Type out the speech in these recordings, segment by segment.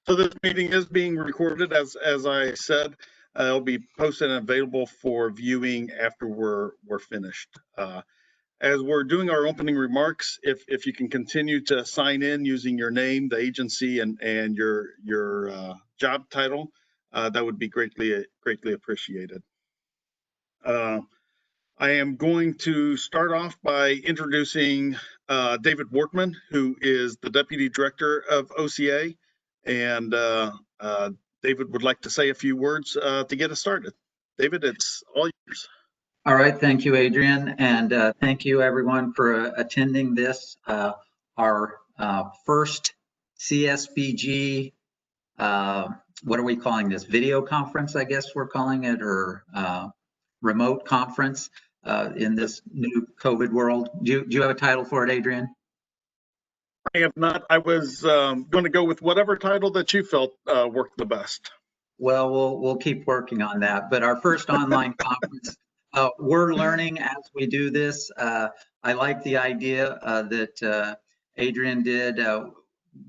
So this meeting is being recorded, as I said. It'll be posted and available for viewing after we're finished. As we're doing our opening remarks, if you can continue to sign in using your name, the agency, and your job title, that would be greatly appreciated. I am going to start off by introducing David Workman, who is the Deputy Director of OCA, and David would like to say a few words to get us started. David, it's all yours. All right, thank you, Adrian, and thank you everyone for attending this, our first CSBG, what are we calling this, video conference, I guess we're calling it, or remote conference in this new COVID world. Do you have a title for it, Adrian? I have not. I was going to go with whatever title that you felt worked the best. Well, we'll keep working on that, but our first online conference, we're learning as we do this. I like the idea that Adrian did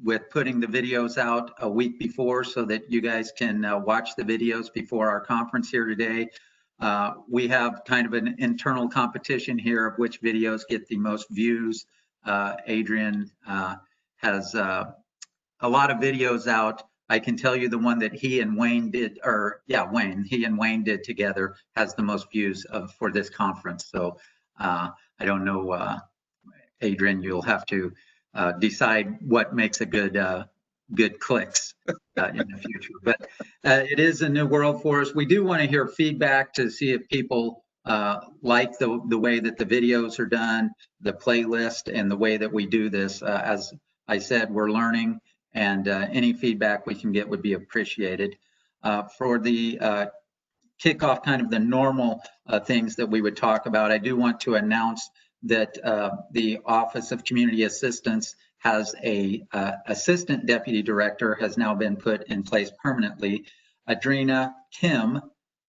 with putting the videos out a week before so that you guys can watch the videos before our conference here today. We have kind of an internal competition here of which videos get the most views. Adrian has a lot of videos out. I can tell you the one that he and Wayne did, he and Wayne did together has the most views for this conference. So I don't know, Adrian, you'll have to decide what makes a good clicks in the future. But it is a new world for us. We do want to hear feedback to see if people like the way that the videos are done, the playlist, and the way that we do this. As I said, we're learning, and any feedback we can get would be appreciated. For the kickoff, kind of the normal things that we would talk about, I do want to announce that the Office of Community Assistance has a assistant deputy director has now been put in place permanently. Adrena Kim,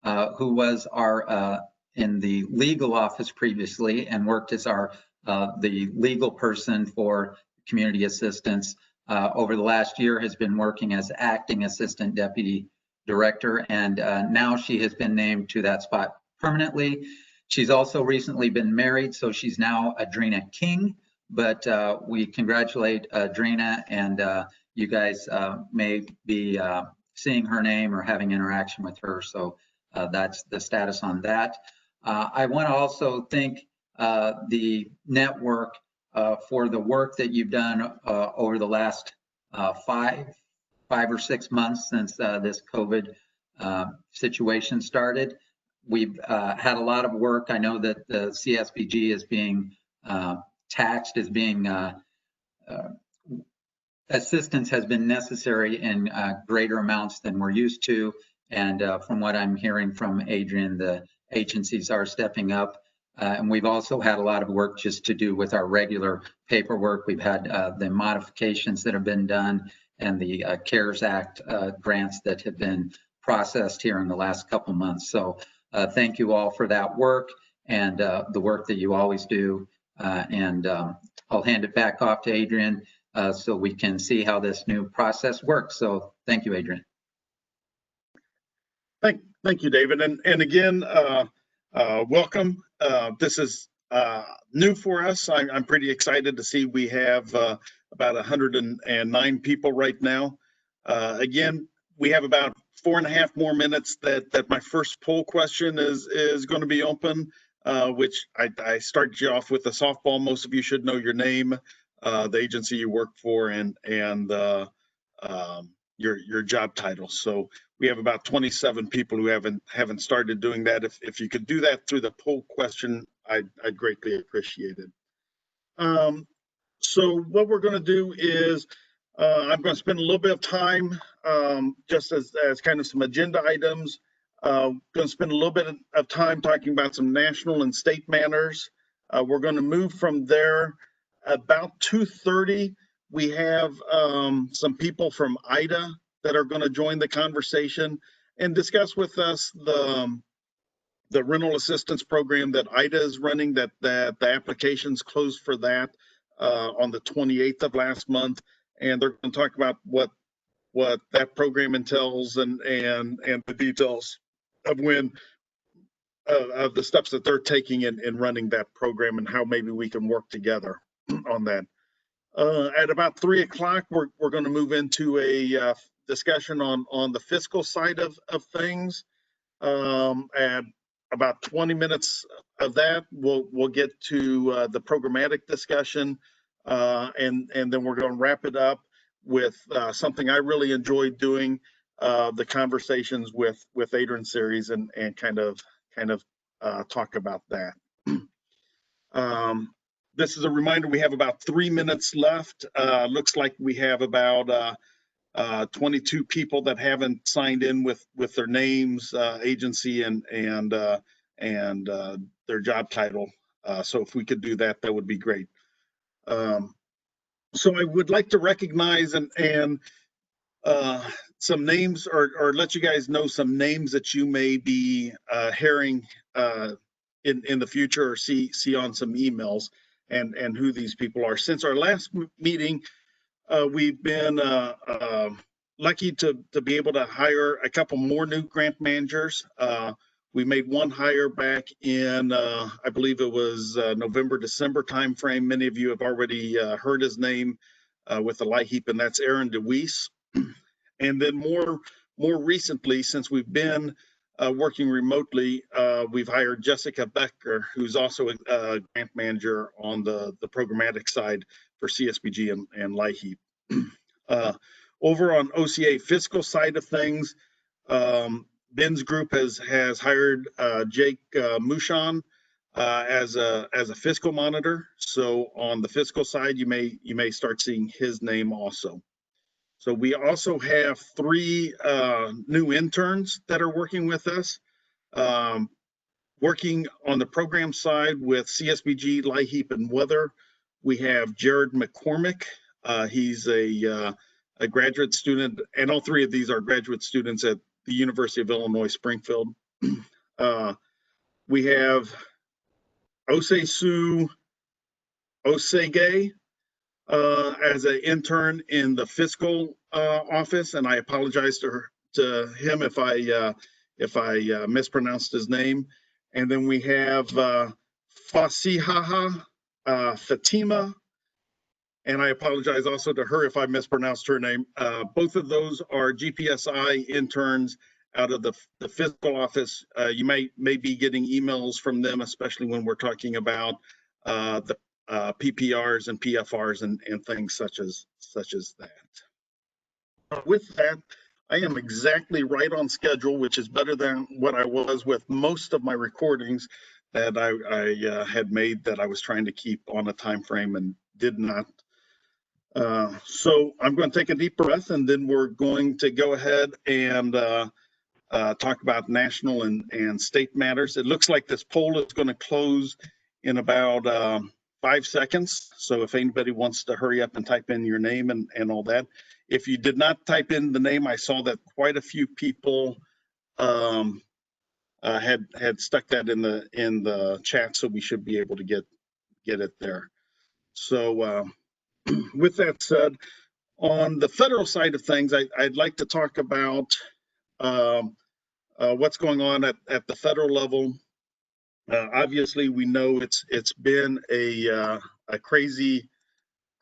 who was our in the legal office previously and worked as our the legal person for community assistance, over the last year has been working as acting assistant deputy director, and now she has been named to that spot permanently. She's also recently been married, so she's now Adrena King, but we congratulate Adrena, and you guys may be seeing her name or having interaction with her, so that's the status on that. I want to also thank the network for the work that you've done over the last 5 or 6 months since this COVID situation started. We've had a lot of work. I know that the CSBG is being taxed as being assistance has been necessary in greater amounts than we're used to. And from what I'm hearing from Adrian, the agencies are stepping up. And we've also had a lot of work just to do with our regular paperwork. We've had the modifications that have been done and the CARES Act grants that have been processed here in the last couple months. So thank you all for that work and the work that you always do. And I'll hand it back off to Adrian so we can see how this new process works. So thank you, Adrian. Thank you, David. And again, welcome. This is new for us. I'm pretty excited to see we have about 109 people right now. Again, we have about 4.5 more minutes that my first poll question is going to be open, which I started you off with a softball. Most of you should know your name, the agency you work for, and your job title. So we have about 27 people who haven't started doing that. If you could do that through the poll question, I'd greatly appreciate it. So what we're going to do is I'm going to spend a little bit of time just as kind of some agenda items. Going to spend a little bit of time talking about some national and state matters. We're going to move from there. About 2:30, we have some people from IDA that are going to join the conversation and discuss with us the rental assistance program that IDA is running, that the applications closed for that on the 28th of last month. And they're going to talk about what what that program entails and the details of of the steps that they're taking in running that program and how maybe we can work together on that. At about 3 o'clock, we're going to move into a discussion on the fiscal side of things. At about 20 minutes of that, we'll get to the programmatic discussion, and then we're going to wrap it up with something I really enjoyed doing, the conversations with Adrian series and kind of talk about that. This is a reminder, we have about 3 minutes left. Looks like we have about 22 people that haven't signed in with their names, agency, and their job title. So if we could do that, that would be great. So I would like to recognize and some names, or let you guys know some names that you may be hearing in the future, or see on some emails, and who these people are. Since our last meeting, we've been lucky to be able to hire a couple more new grant managers. We made one hire back in, I believe it was November, December timeframe. Many of you have already heard his name with the LIHEAP, and that's Aaron DeWeese. And then more recently, since we've been working remotely, we've hired Jessica Becker, who's also a grant manager on the programmatic side for CSBG and LIHEAP. Over on OCA fiscal side of things, Ben's group has hired Jake Mushan as a fiscal monitor. So on the fiscal side, you may start seeing his name also. So we also have 3 new interns that are working with us. Working on the program side with CSBG, LIHEAP, and Weather, we have Jared McCormick. He's a graduate student, and all 3 of these are graduate students at the University of Illinois, Springfield. We have Osesu Osege as an intern in the fiscal office, and I apologize to him if I mispronounced his name. And then we have Fasihaha Fatima, and I apologize also to her if I mispronounced her name. Both of those are GPSI interns out of the fiscal office. You may be getting emails from them, especially when we're talking about the PPRs and PFRs and things such as that. With that, I am exactly right on schedule, which is better than what I was with most of my recordings that I had made, that I was trying to keep on a time frame and did not. So I'm going to take a deep breath, and then we're going to go ahead and talk about national and state matters. It looks like this poll is going to close in about 5 seconds. So if anybody wants to hurry up and type in your name and all that. If you did not type in the name, I saw that quite a few people had stuck that in the chat, so we should be able to get it there. So with that said, on the federal side of things, I'd like to talk about what's going on at the federal level. Obviously, we know it's been a crazy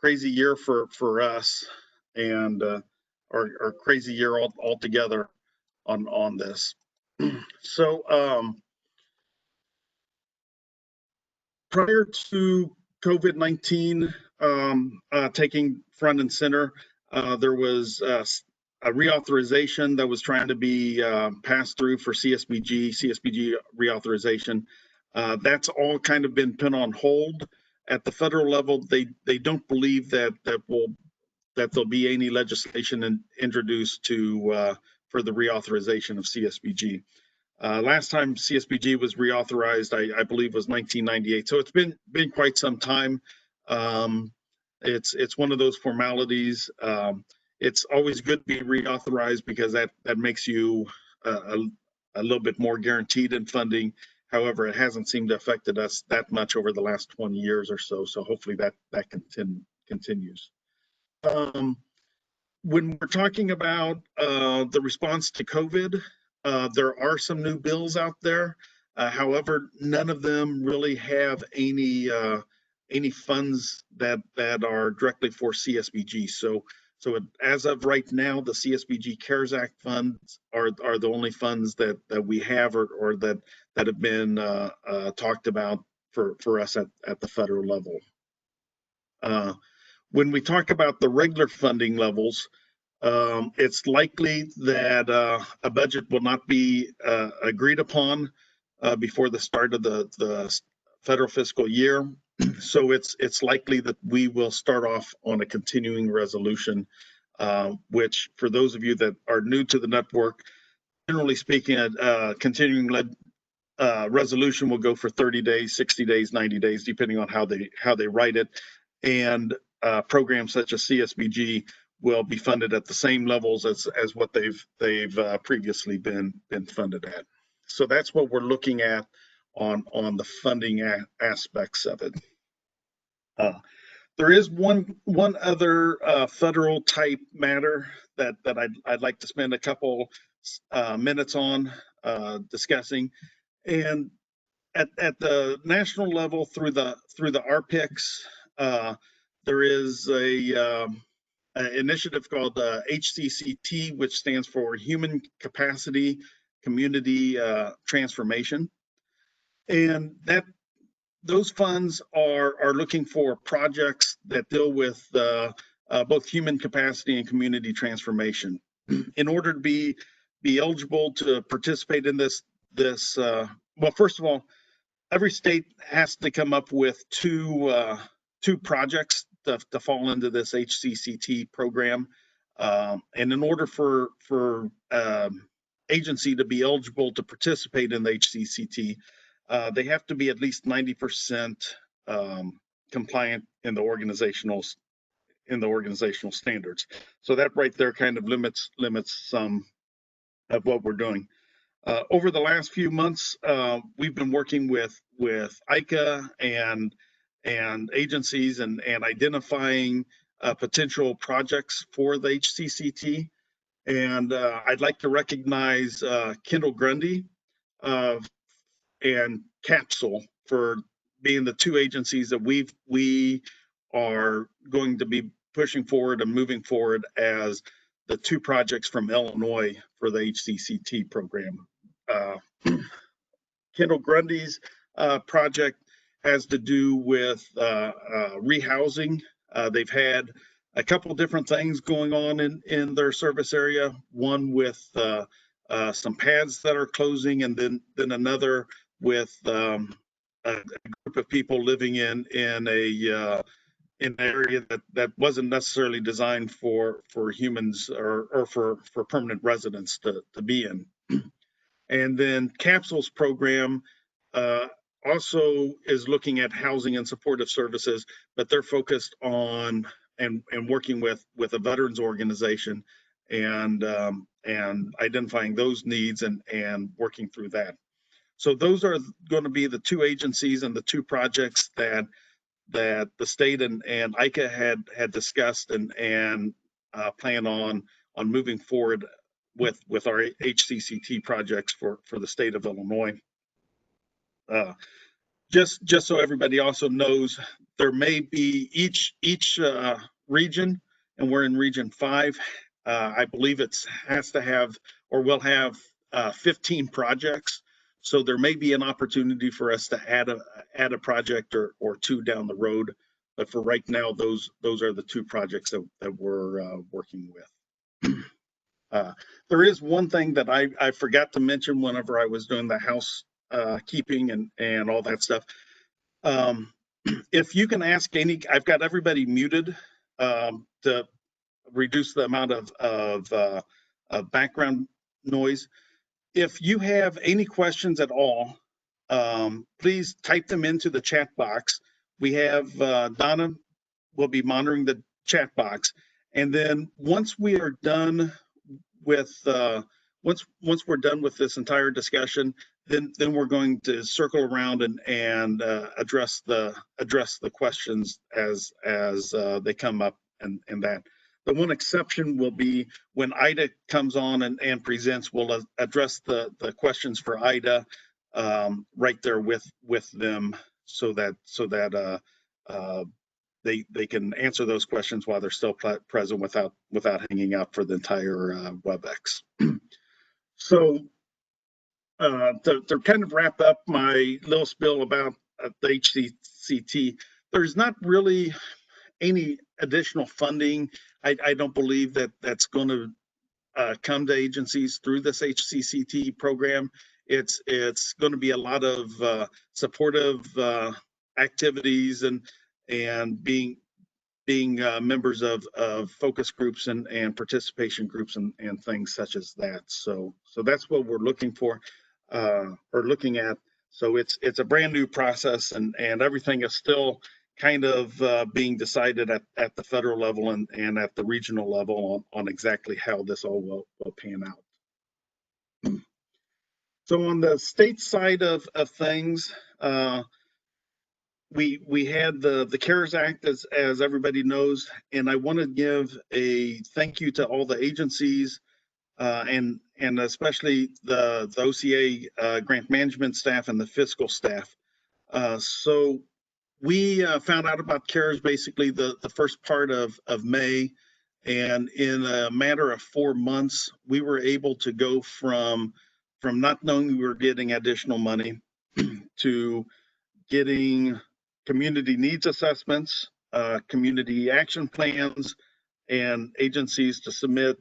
year for us, and or crazy year altogether on this. So prior to COVID-19 taking front and center, there was a reauthorization that was trying to be passed through for CSBG reauthorization. That's all kind of been put on hold. At the federal level, they don't believe that there'll be any legislation introduced for the reauthorization of CSBG. Last time CSBG was reauthorized, I believe, was 1998. So it's been quite some time. It's one of those formalities. It's always good to be reauthorized because that makes you a little bit more guaranteed in funding. However, it hasn't seemed to affected us that much over the last 20 years or so. So hopefully that continues. When we're talking about the response to COVID, there are some new bills out there. However, none of them really have any funds that are directly for CSBG. So as of right now, the CSBG CARES Act funds are the only funds that we have or that have been talked about for us at the federal level. When we talk about the regular funding levels, it's likely that a budget will not be agreed upon before the start of the federal fiscal year. So it's likely that we will start off on a continuing resolution, which for those of you that are new to the network, generally speaking, a continuing resolution will go for 30 days, 60 days, 90 days, depending on how they write it. And programs such as CSBG will be funded at the same levels as what they've previously been funded at. So that's what we're looking at on the funding aspects of it. There is one other federal type matter that I'd like to spend a couple minutes on discussing. And at the national level through the RPICs, there is an initiative called HCCT, which stands for Human Capacity Community Transformation, and those funds are looking for projects that deal with both human capacity and community transformation. In order to be eligible to participate in this, well, first of all, every state has to come up with two projects to fall into this HCCT program, and in order for agency to be eligible to participate in the HCCT, they have to be at least 90% compliant in the organizational standards. So that right there kind of limits some of what we're doing. Over the last few months, we've been working with ICA and agencies and identifying potential projects for the HCCT. And I'd like to recognize Kendall Grundy and Capsule for being the two agencies that we are going to be pushing forward and moving forward as the two projects from Illinois for the HCCT program. Kendall Grundy's project has to do with rehousing. They've had a couple different things going on in their service area. One with some pads that are closing, and then another with a group of people living in an area that wasn't necessarily designed for humans or for permanent residents to be in. And then Capsule's program also is looking at housing and supportive services, but they're focused on and working with a veterans organization and identifying those needs and working through that. So those are going to be the two agencies and the two projects that the state and ICA had discussed and plan on moving forward with our HCCT projects for the state of Illinois. Just so everybody also knows, there may be each region, and we're in region 5. I believe it has to have or will have 15 projects. So there may be an opportunity for us to add a project or two down the road. But for right now, those are the two projects that we're working with. There is one thing that I forgot to mention whenever I was doing the housekeeping and all that stuff. If you can ask I've got everybody muted to reduce the amount of background noise. If you have any questions at all, please type them into the chat box. We have Donna will be monitoring the chat box, and then once we are done with once we're done with this entire discussion, then we're going to circle around and address the questions as they come up and that. The one exception will be when Ida comes on and presents, we'll address the questions for Ida right there with them, so that they can answer those questions while they're still present without hanging out for the entire WebEx. So to kind of wrap up my little spiel about the HCCT, there's not really any additional funding. I don't believe that that's going to come to agencies through this HCCT program. It's going to be a lot of supportive activities and being members of focus groups and participation groups and things such as that. So that's what we're looking for or looking at. So it's a brand new process, and everything is still kind of being decided at the federal level and at the regional level on exactly how this all will pan out. So on the state side of things, we had the CARES Act, as everybody knows, and I want to give a thank you to all the agencies and especially the OCA grant management staff and the fiscal staff. So we found out about CARES basically the first part of May, and in a matter of 4 months, we were able to go from not knowing we were getting additional money to getting community needs assessments, community action plans, and agencies to submit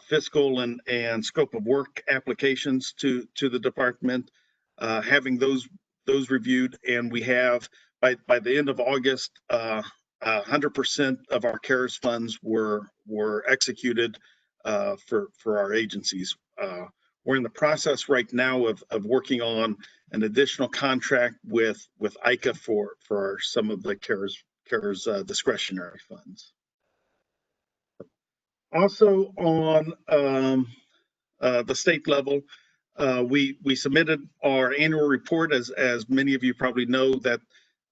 fiscal and scope of work applications to the department, having those reviewed, and we have by the end of August, 100% of our CARES funds were executed for our agencies. We're in the process right now of working on an additional contract with ICA for some of the CARES discretionary funds. Also on the state level, we submitted our annual report, as many of you probably know, that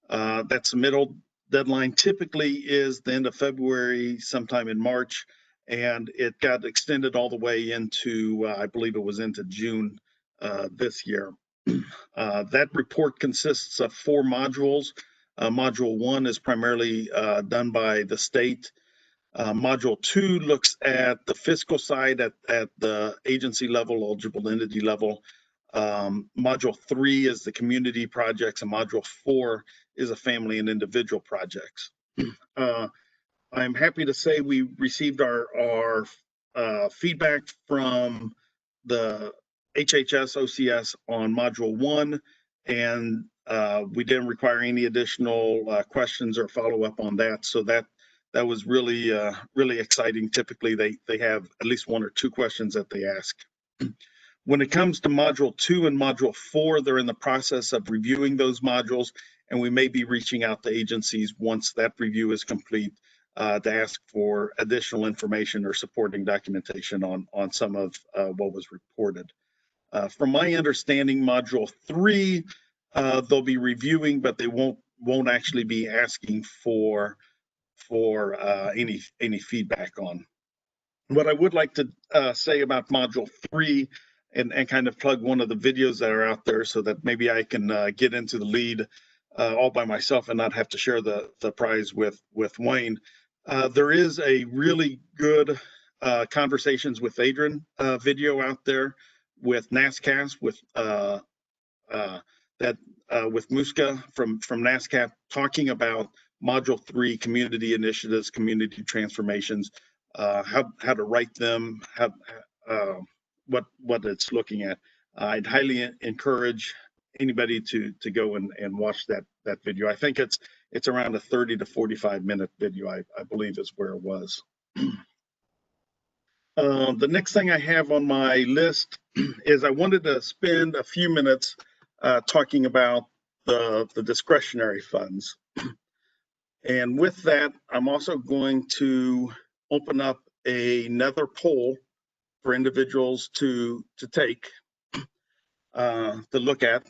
submittal deadline typically is the end of February, sometime in March, and it got extended all the way into, I believe it was into June this year. That report consists of 4 modules. Module 1 is primarily done by the state. Module 2 looks at the fiscal side at the agency level, eligible entity level. Module 3 is the community projects, and Module 4 is a family and individual projects. I'm happy to say we received our feedback from the HHS OCS on Module 1, and we didn't require any additional questions or follow-up on that. So that was really really exciting. Typically, they have at least 1 or 2 questions that they ask. When it comes to Module 2 and Module 4, they're in the process of reviewing those modules, and we may be reaching out to agencies once that review is complete to ask for additional information or supporting documentation on some of what was reported. From my understanding, Module 3, they'll be reviewing, but they won't actually be asking for any feedback on. What I would like to say about Module 3, and kind of plug one of the videos that are out there so that maybe I can get into the lead all by myself and not have to share the prize with Wayne. There is a really good Conversations with Adrian video out there with NASCAS, with with Muska from NASCAP, talking about Module 3 community initiatives, community transformations, how to write them, what it's looking at. I'd highly encourage anybody to go and watch that video. I think it's around a 30 to 45 minute video, I believe is where it was. The next thing I have on my list is I wanted to spend a few minutes talking about the discretionary funds. And with that, I'm also going to open up another poll for individuals to take, to look at.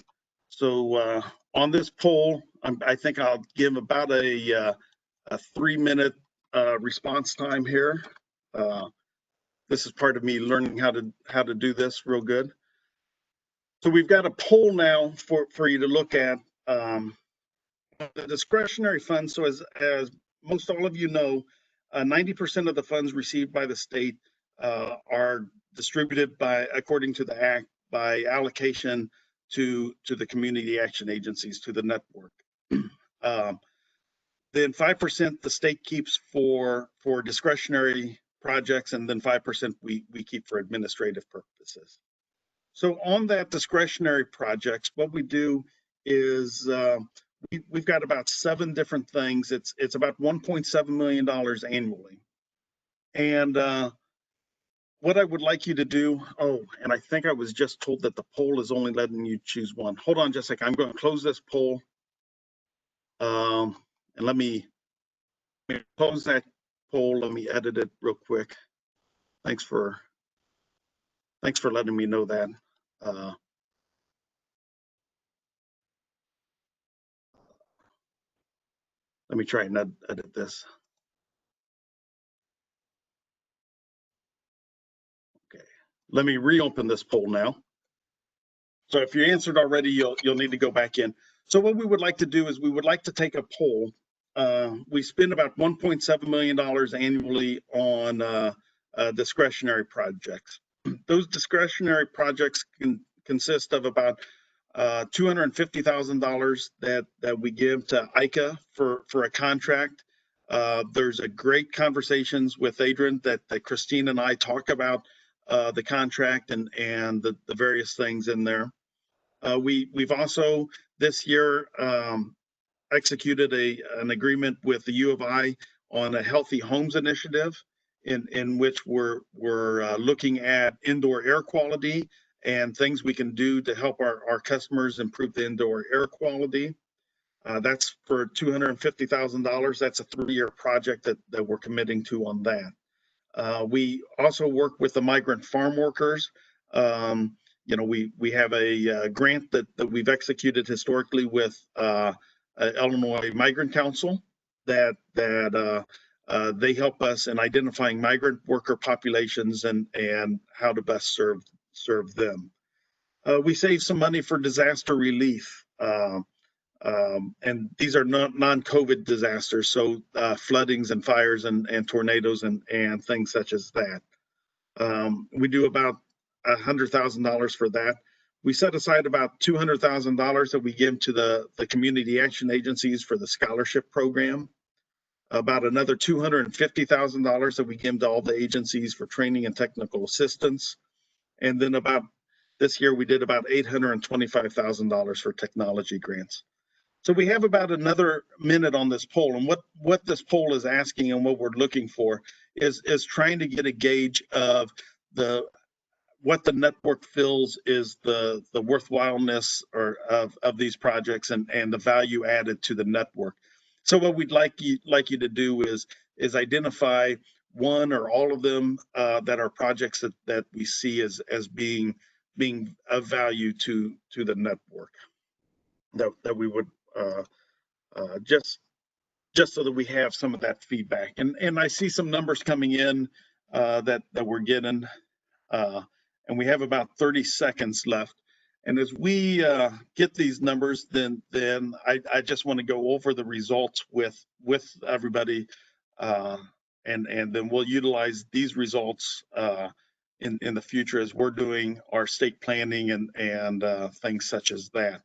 So on this poll, I think I'll give about a 3-minute response time here. This is part of me learning how to do this real good. So we've got a poll now for you to look at. The discretionary funds. So as most all of you know, 90% of the funds received by the state are distributed according to the Act by allocation to the community action agencies, to the network. Then 5% the state keeps for discretionary projects, and then 5% we keep for administrative purposes. So on that discretionary projects, what we do is we've got about 7 different things. It's about $1.7 million annually. And what I would like you to do, oh, and I think I was just told that the poll is only letting you choose one. Hold on just a second. I'm going to close this poll. And let me close that poll. Let me edit it real quick. Thanks for letting me know that. Let me try and edit this. Okay, let me reopen this poll now. So if you answered already, you'll need to go back in. So what we would like to do is we would like to take a poll. We spend about $1.7 million annually on discretionary projects. Those discretionary projects can consist of about $250,000 that we give to ICA for a contract. There's a great conversations with Adrian that Christine and I talk about the contract and the various things in there. We've also this year executed an agreement with the U of I on a Healthy Homes initiative, in which we're looking at indoor air quality and things we can do to help our customers improve the indoor air quality. That's for $250,000. That's a 3-year project that we're committing to on that. We also work with the migrant farm workers. You know, we have a grant that we've executed historically with Illinois Migrant Council that they help us in identifying migrant worker populations and how to best serve them. We save some money for disaster relief, and these are non-COVID disasters, so floodings and fires and tornadoes and things such as that. We do about $100,000 for that. We set aside about $200,000 that we give to the community action agencies for the scholarship program. About another $250,000 that we give to all the agencies for training and technical assistance. And then about this year, we did about $825,000 for technology grants. So we have about another minute on this poll. And what this poll is asking and what we're looking for is trying to get a gauge of what the network feels is the worthwhileness of these projects and the value added to the network. So what we'd like you to do is identify one or all of them that are projects that we see as being of value to the network, that we would just so that we have some of that feedback. And I see some numbers coming in that we're getting. And we have about 30 seconds left. And as we get these numbers, then I just want to go over the results with everybody, and then we'll utilize these results in the future as we're doing our state planning and things such as that,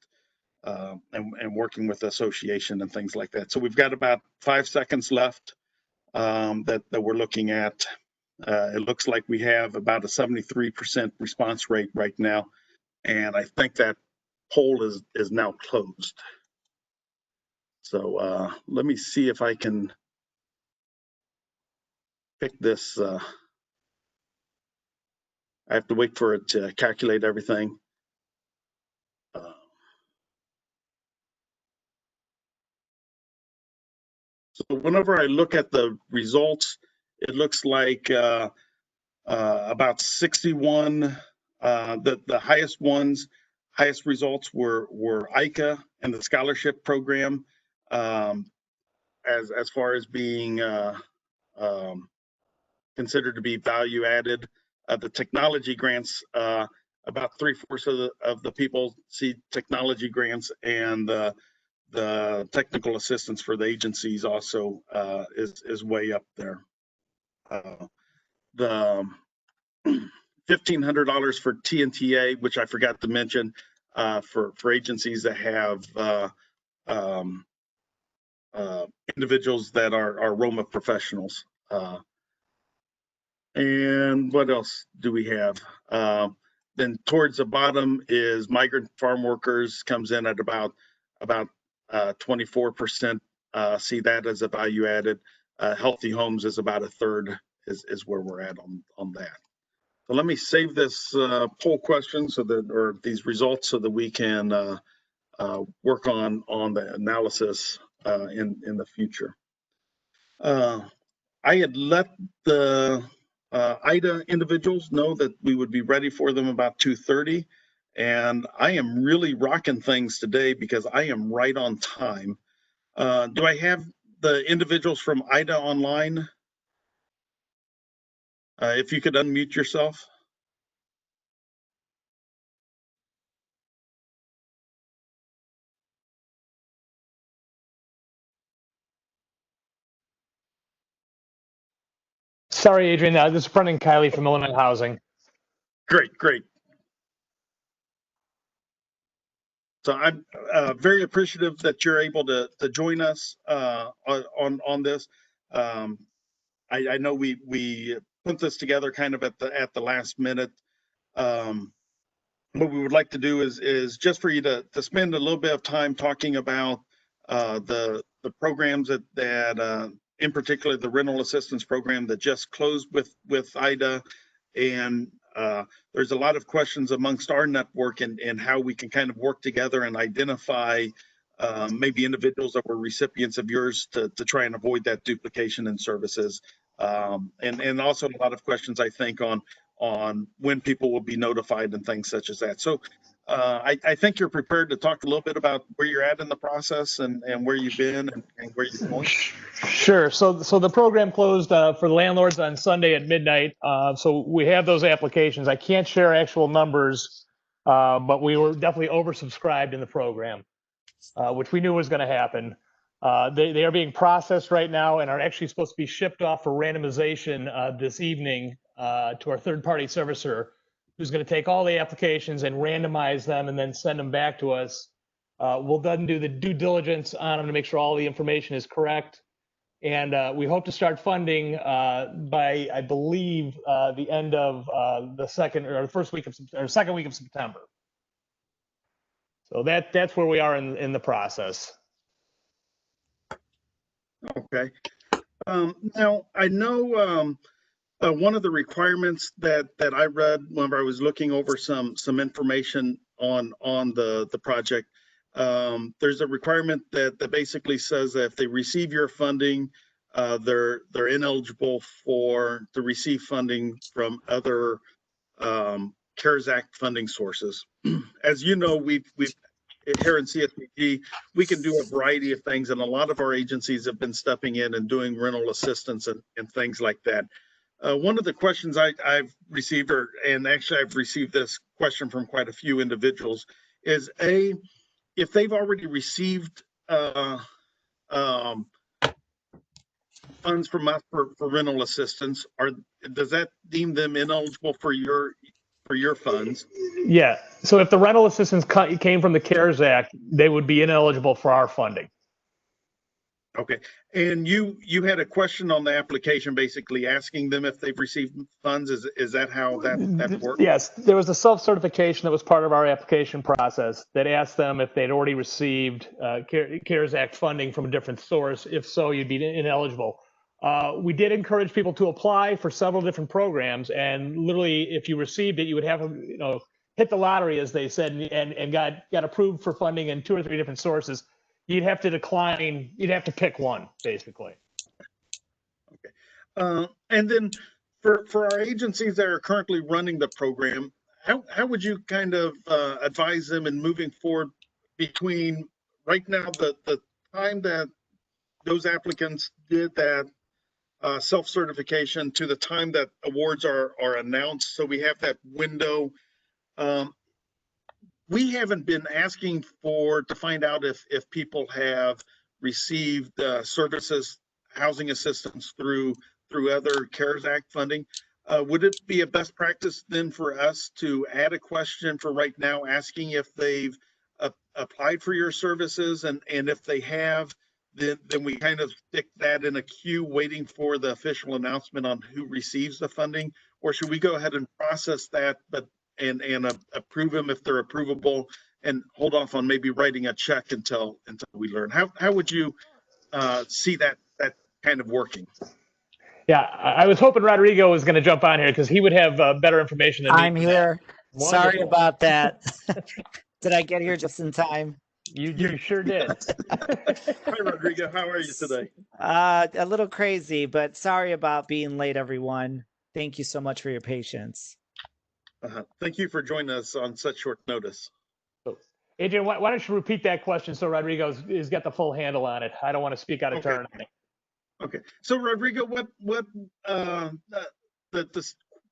and working with the association and things like that. So we've got about 5 seconds left that we're looking at. It looks like we have about a 73% response rate right now, and I think that poll is now closed. So let me see if I can pick this. I have to wait for it to calculate everything. So whenever I look at the results, it looks like about 61, the highest results were ICA and the scholarship program, as far as being considered to be value added. The technology grants, about 3/4 of the people see technology grants, and the technical assistance for the agencies also is way up there. The $1,500 for TNTA, which I forgot to mention, for agencies that have individuals that are Roma professionals. And what else do we have? Then towards the bottom is migrant farm workers, comes in at about 24%. See that as a value added. Healthy homes is about 1/3 is where we're at on that. So let me save this poll question or these results so that we can work on the analysis in the future. I had let the IDA individuals know that we would be ready for them about 2:30, and I am really rocking things today because I am right on time. Do I have the individuals from IDA online? If you could unmute yourself. Sorry, Adrian. This is Brendan Kiley from Illinois Housing. Great. So I'm very appreciative that you're able to join us on this. I know we put this together kind of at the last minute. What we would like to do is just for you to spend a little bit of time talking about the programs that in particular the rental assistance program that just closed with IDA, and there's a lot of questions amongst our network and how we can kind of work together and identify maybe individuals that were recipients of yours to try and avoid that duplication in services, and also a lot of questions I think on when people will be notified and things such as that. So I think you're prepared to talk a little bit about where you're at in the process and where you've been and where you're going. Sure. So the program closed for the landlords on Sunday at midnight. So we have those applications. I can't share actual numbers, but we were definitely oversubscribed in the program, which we knew was going to happen. They are being processed right now and are actually supposed to be shipped off for randomization this evening to our third-party servicer, who's going to take all the applications and randomize them and then send them back to us. We'll then do the due diligence on them to make sure all the information is correct. And we hope to start funding by, I believe, the end of the second week of September. So that's where we are in the process. Okay. Now I know one of the requirements that I read whenever I was looking over some information on the project, there's a requirement that basically says that if they receive your funding, they're ineligible to receive funding from other CARES Act funding sources. As you know, we've here in CSBG, we can do a variety of things, and a lot of our agencies have been stepping in and doing rental assistance and things like that. One of the questions I've received, and actually I've received this question from quite a few individuals, is if they've already received funds from us for rental assistance, does that deem them ineligible for your funds? Yeah. So if the rental assistance came from the CARES Act, they would be ineligible for our funding. Okay. And you had a question on the application, basically asking them if they've received funds. Is that how that works? Yes. There was a self-certification that was part of our application process that asked them if they'd already received CARES Act funding from a different source. If so, you'd be ineligible. We did encourage people to apply for several different programs, and literally, if you received it, you would have hit the lottery, as they said, and got approved for funding in 2 or 3 different sources. You'd have to decline. You'd have to pick one, basically. Okay. And then for our agencies that are currently running the program, how would you kind of advise them in moving forward between right now the time that those applicants did that self-certification to the time that awards are announced. So we have that window. We haven't been asking to find out if people have received services, housing assistance through other CARES Act funding. Would it be a best practice then for us to add a question for right now, asking if they've applied for your services, and if they have, then we kind of stick that in a queue waiting for the official announcement on who receives the funding? Or should we go ahead and process that, and approve them if they're approvable, and hold off on maybe writing a check until we learn? How would you see that kind of working? Yeah, I was hoping Rodrigo was going to jump on here because he would have better information than me. I'm here. Sorry Wonderful. about that. Did I get here just in time? You sure did. Hi, Rodrigo. How are you today? A little crazy, but sorry about being late, everyone. Thank you so much for your patience. Thank you for joining us on such short notice. Adrian, why don't you repeat that question so Rodrigo's got the full handle on it? I don't want to speak out of turn. Okay. So Rodrigo, where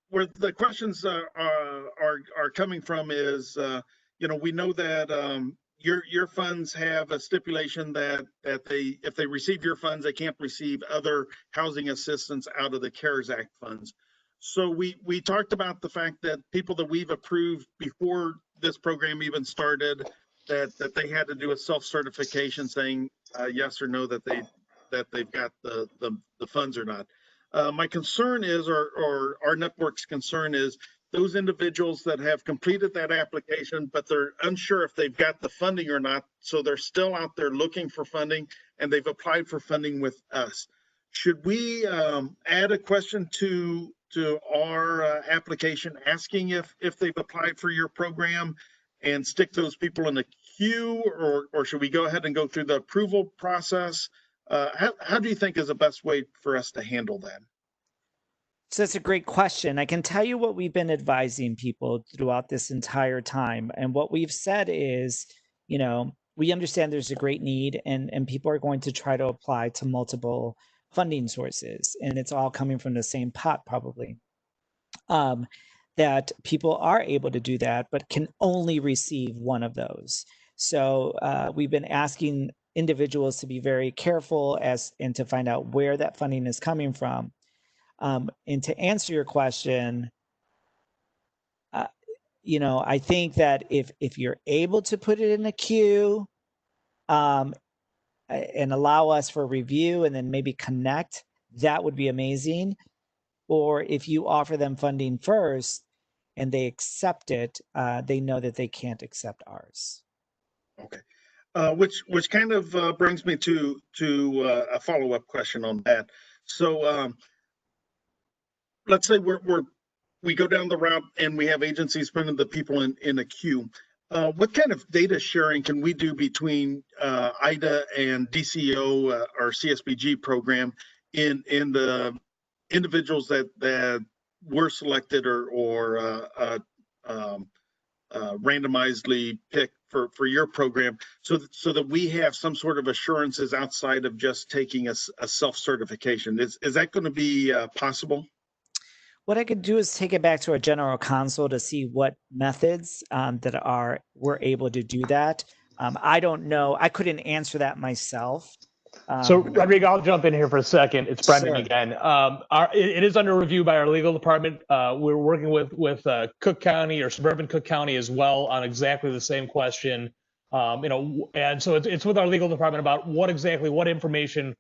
the questions are coming from is, we know that your funds have a stipulation that if they receive your funds, they can't receive other housing assistance out of the CARES Act funds. So we talked about the fact that people that we've approved before this program even started, that they had to do a self-certification saying yes or no that they've got the funds or not. My concern is, or our network's concern is, those individuals that have completed that application, but they're unsure if they've got the funding or not. So they're still out there looking for funding, and they've applied for funding with us. Should we add a question to our application asking if they've applied for your program, and stick those people in the queue, or should we go ahead and go through the approval process? How do you think is the best way for us to handle that? So that's a great question. I can tell you what we've been advising people throughout this entire time. And what we've said is, we understand there's a great need, and people are going to try to apply to multiple funding sources, and it's all coming from the same pot probably. That people are able to do that, but can only receive one of those. So we've been asking individuals to be very careful and to find out where that funding is coming from. And to answer your question, I think that if you're able to put it in a queue and allow us for review and then maybe connect, that would be amazing. Or if you offer them funding first and they accept it, they know that they can't accept ours. Okay. Which kind of brings me to a follow-up question on that. So let's say we go down the route and we have agencies putting the people in a queue. What kind of data sharing can we do between IDA and DCO or CSBG program in the individuals that were selected or randomizedly picked for your program, so that we have some sort of assurances outside of just taking a self-certification? Is that going to be possible? What I could do is take it back to our general counsel to see what methods we're able to do that. I don't know. I couldn't answer that myself. So Rodrigo, I'll jump in here for a second. It's Brendan Sure. again. It is under review by our legal department. We're working with Cook County or suburban Cook County as well on exactly the same question. And so it's with our legal department about what information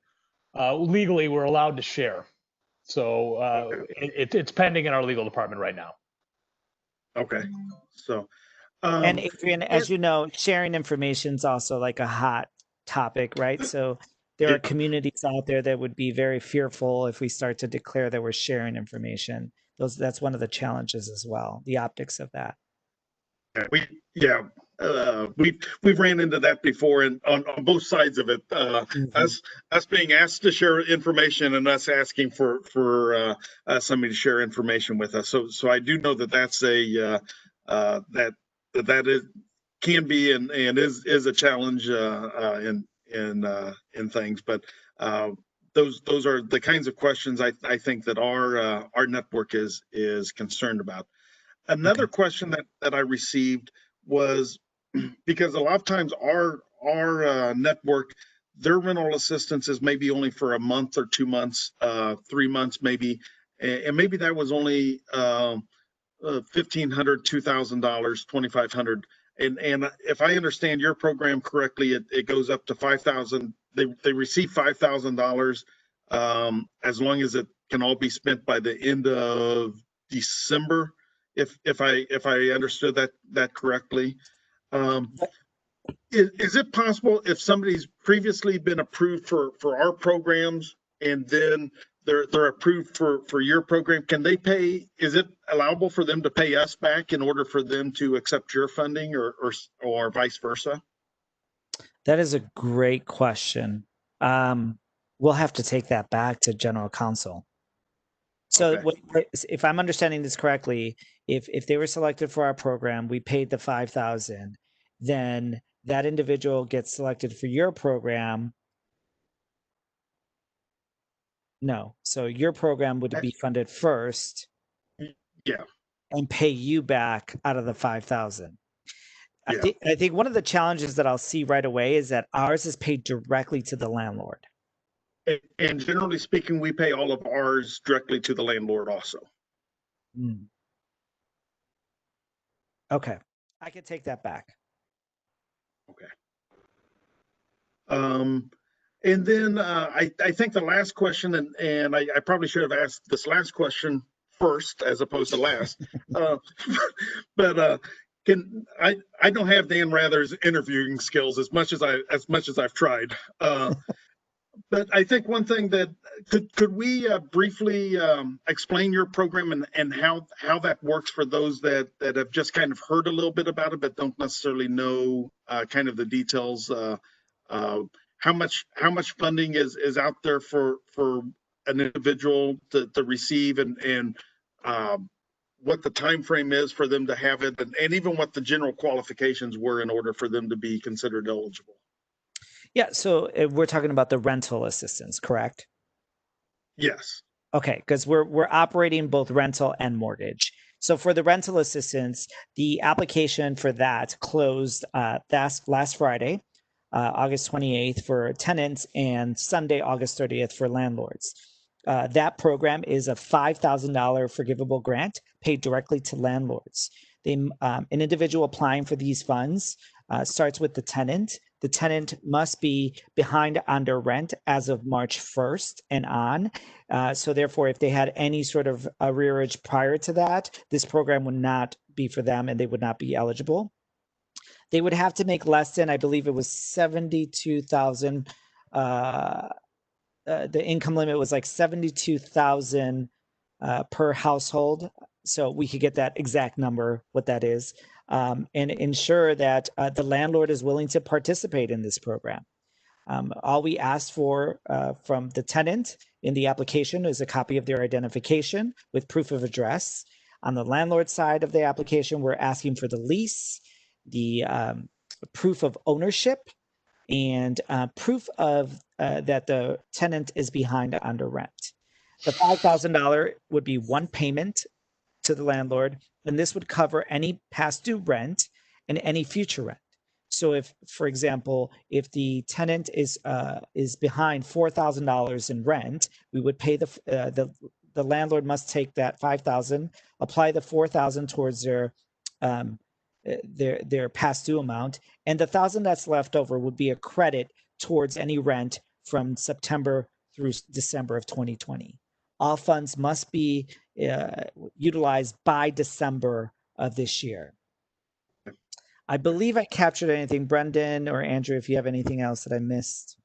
legally we're allowed to share. So it's pending in our legal department right now. Okay. So. And Adrian, as you know, sharing information is also like a hot topic, right? So there are communities out there that would be very fearful if we start to declare that we're sharing information. That's one of the challenges as well, the optics of that. We've ran into that before, and on both sides of it, us being asked to share information and us asking for somebody to share information with us. So I do know that that's can be and is a challenge in things, but those are the kinds of questions I think that our network is concerned about. Another question that I received was because a lot of times our network, their rental assistance is maybe only for a month or 2 months, 3 months maybe, and maybe that was only $1,500, $2,000, $2,500. And if I understand your program correctly, it goes up to $5,000. They receive $5,000 as long as it can all be spent by the end of December. If I understood that correctly. Is it possible if somebody's previously been approved for our programs and then they're approved for your program, can they pay? Is it allowable for them to pay us back in order for them to accept your funding or vice versa? That is a great question. We'll have to take that back to general counsel. So Okay. if I'm understanding this correctly, if they were selected for our program, we paid the 5,000, then that individual gets selected for your program. No, so your program would be funded first. Yeah. And pay you back out of the 5,000. Yeah. I think one of the challenges that I'll see right away is that ours is paid directly to the landlord. And generally speaking, we pay all of ours directly to the landlord also. Okay, I can take that back. Okay. And then I think the last question, and I probably should have asked this last question first as opposed to last, but I don't have Dan Rather's interviewing skills as much as I've tried. But I think one thing that could we briefly explain your program and how that works for those that have just kind of heard a little bit about it but don't necessarily know kind of the details. How much funding is out there for an individual to receive and what the time frame is for them to have it and even what the general qualifications were in order for them to be considered eligible. Yeah, so we're talking about the rental assistance, correct? Yes. Okay, because we're operating both rental and mortgage. So for the rental assistance, the application for that closed last Friday, August 28th for tenants and Sunday, August 30th for landlords. That program is a $5,000 forgivable grant paid directly to landlords. An individual applying for these funds starts with the tenant. The tenant must be behind on their rent as of March 1st and on. So therefore, if they had any sort of arrearage prior to that, this program would not be for them and they would not be eligible. They would have to make less than, I believe it was 72,000. The income limit was like 72,000 per household. So we could get that exact number, what that is, and ensure that the landlord is willing to participate in this program. All we asked for from the tenant in the application is a copy of their identification with proof of address. On the landlord side of the application, we're asking for the lease, the proof of ownership, and proof of that the tenant is behind under rent. The $5,000 would be one payment to the landlord, and this would cover any past due rent and any future rent. So if, for example, if the tenant is behind $4,000 in rent, we would pay the landlord must take that $5,000, apply the $4,000 towards their past due amount, and the $1,000 that's left over would be a credit towards any rent from September through December of 2020. All funds must be utilized by December of this year. I believe I captured anything. Brendan or Andrew, if you have anything else that I missed.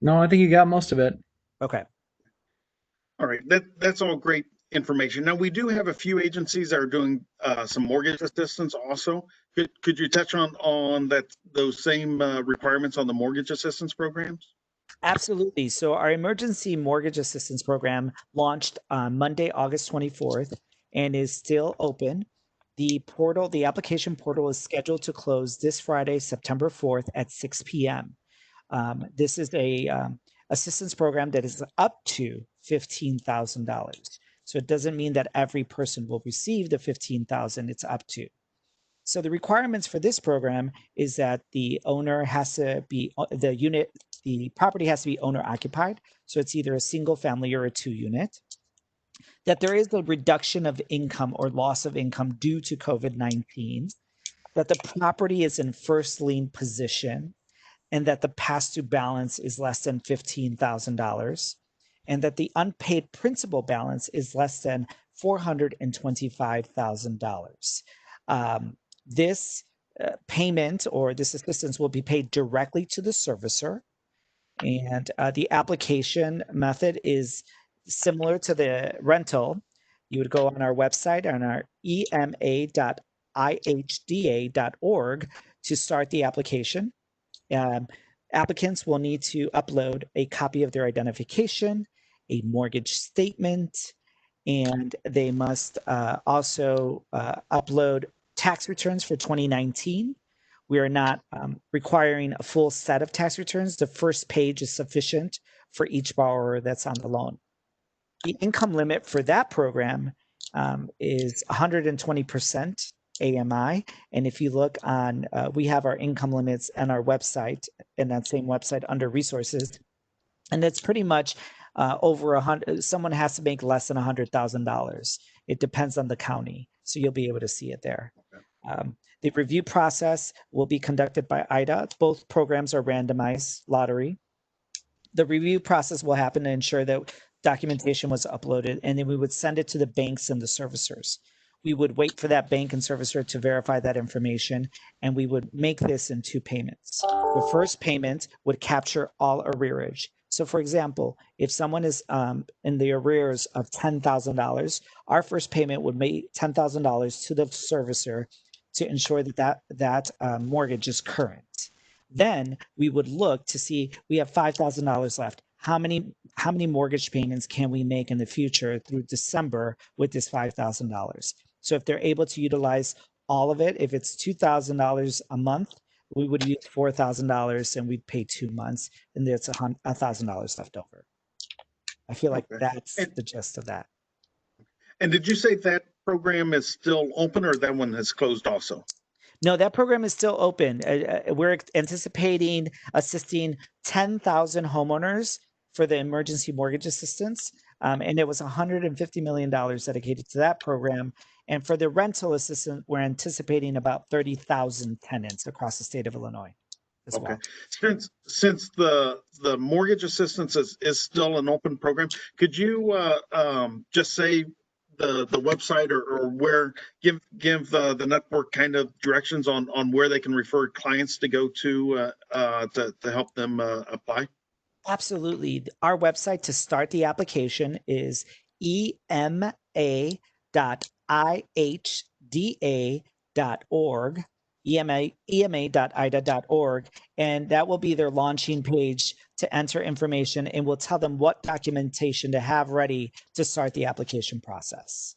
No, I think you got most of it. Okay. All right, that's all great information. Now we do have a few agencies that are doing some mortgage assistance also. Could you touch on those same requirements on the mortgage assistance programs? Absolutely. So our emergency mortgage assistance program launched on Monday, August 24th, and is still open. The application portal is scheduled to close this Friday, September 4th at 6 p.m. This is a assistance program that is up to $15,000. So it doesn't mean that every person will receive the $15,000. It's up to. So the requirements for this program is that the owner has to be the property has to be owner occupied. So it's either a single family or a 2-unit. That there is a reduction of income or loss of income due to COVID-19. That the property is in first lien position, and that the past due balance is less than $15,000, and that the unpaid principal balance is less than $425,000. This payment or this assistance will be paid directly to the servicer, and the application method is similar to the rental. You would go on our website on our ema.ihda.org to start the application. Applicants will need to upload a copy of their identification, a mortgage statement, and they must also upload tax returns for 2019. We are not requiring a full set of tax returns. The first page is sufficient for each borrower that's on the loan. The income limit for that program is 120% AMI. And if you look on, we have our income limits on our website, in that same website under resources. And it's pretty much over 100, someone has to make less than $100,000. It depends on the county. So you'll be able to see it there. The review process will be conducted by IDA. Both programs are randomized lottery. The review process will happen to ensure that documentation was uploaded, and then we would send it to the banks and the servicers. We would wait for that bank and servicer to verify that information, and we would make this in 2 payments. The first payment would capture all arrearage. So for example, if someone is in the arrears of $10,000, our first payment would make $10,000 to the servicer to ensure that mortgage is current. Then we would look to see, we have $5,000 left. How many mortgage payments can we make in the future through December with this $5,000? So if they're able to utilize all of it, if it's $2,000 a month, we would use $4,000 and we'd pay 2 months, and there's $1,000 left over. I feel like that's the gist of that. And did you say that program is still open, or that one has closed also? No, that program is still open. We're anticipating assisting 10,000 homeowners for the emergency mortgage assistance. And it was $150 million dedicated to that program. And for the rental assistance, we're anticipating about 30,000 tenants across the state of Illinois as well. Since the mortgage assistance is still an open program, could you just say the website or where, give the network kind of directions on where they can refer clients to go to help them apply? Absolutely. Our website to start the application is ema.ihda.org, ema.ida.org, and that will be their launching page to enter information, and we'll tell them what documentation to have ready to start the application process.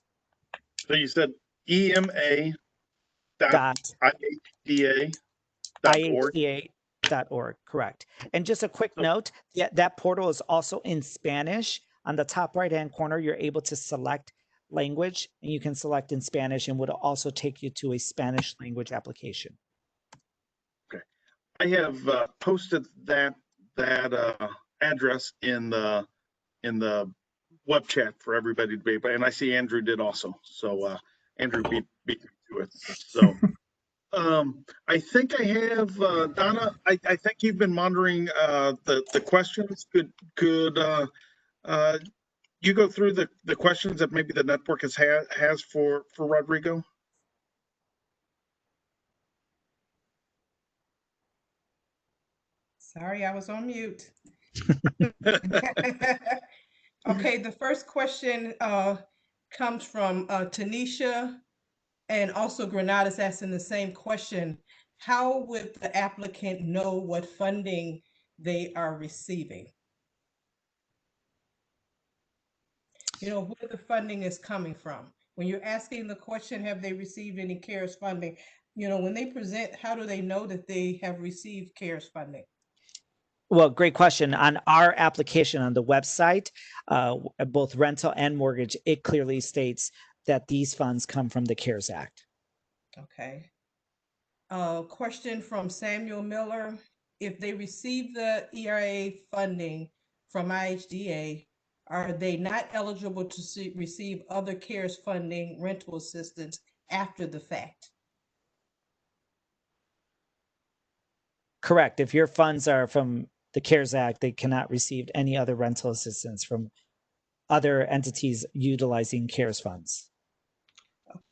So you said ema.ihda.org. ihda.org, correct. And just a quick note, that portal is also in Spanish. On the top right-hand corner, you're able to select language, and you can select in Spanish, and would also take you to a Spanish language application. Okay, I have posted that address in the web chat for everybody to be, and I see Andrew did also. So Andrew beat me to it. So. I think I have Donna. I think you've been monitoring the questions. Could you go through the questions that maybe the network has for Rodrigo? Sorry, I was on mute. Okay, the first question comes from Tanisha. And also Granada's asking the same question. How would the applicant know what funding they are receiving? You know, where the funding is coming from. When you're asking the question, have they received any CARES funding? You know, when they present, how do they know that they have received CARES funding? Well, great question. On our application on the website, both rental and mortgage, it clearly states that these funds come from the CARES Act. Okay. Question from Samuel Miller. If they receive the ERA funding from IHDA, are they not eligible to receive other CARES funding, rental assistance after the fact? Correct. If your funds are from the CARES Act, they cannot receive any other rental assistance from other entities utilizing CARES funds.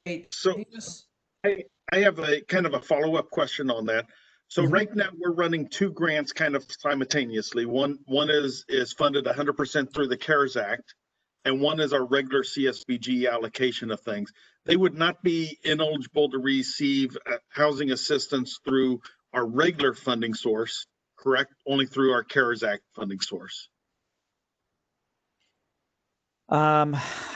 Okay. So Venus? I have a kind of a follow-up question on that. So Mhm. right now we're running two grants kind of simultaneously. One is funded 100% through the CARES Act, and one is our regular CSBG allocation of things. They would not be ineligible to receive housing assistance through our regular funding source, correct? Only through our CARES Act funding source. I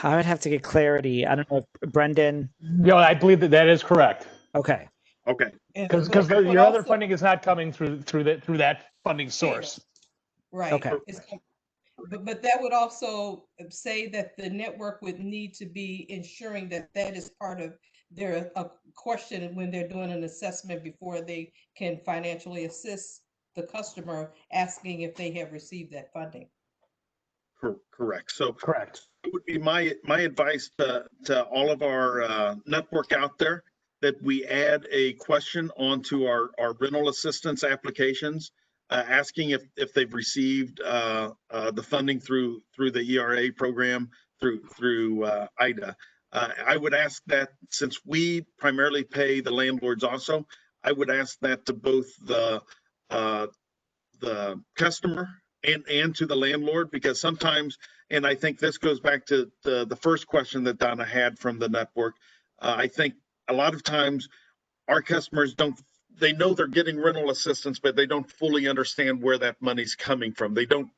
would have to get clarity. I don't know if Brendan. No, I believe that that is correct. Okay. Okay. Because But your other also- funding is not coming through that funding source. Right. Okay. But that would also say that the network would need to be ensuring that that is part of their question when they're doing an assessment before they can financially assist the customer, asking if they have received that funding. Correct. So Correct. it would be my advice to all of our network out there that we add a question onto our rental assistance applications, asking if they've received the funding through the ERA program through IDA. I would ask that, since we primarily pay the landlords also, I would ask that to both the customer and to the landlord, because sometimes, and I think this goes back to the first question that Donna had from the network. I think a lot of times our customers they know they're getting rental assistance, but they don't fully understand where that money's coming from. They don't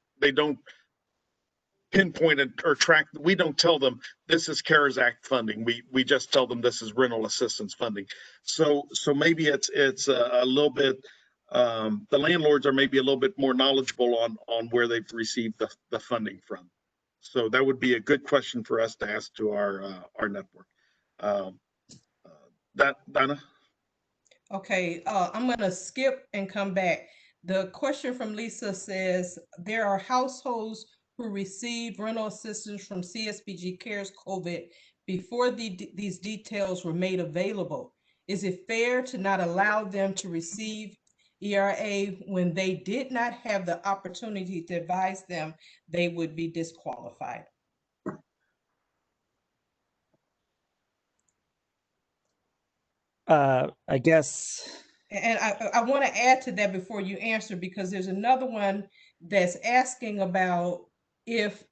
pinpoint it or track. We don't tell them this is CARES Act funding. We just tell them this is rental assistance funding. So maybe it's a little bit, the landlords are maybe a little bit more knowledgeable on where they've received the funding from. So that would be a good question for us to ask to our network. Donna? Okay, I'm gonna skip and come back. The question from Lisa says, there are households who receive rental assistance from CSBG CARES COVID before these details were made available. Is it fair to not allow them to receive ERA when they did not have the opportunity to advise them they would be disqualified? I guess. And I want to add to that before you answer, because there's another one that's asking about if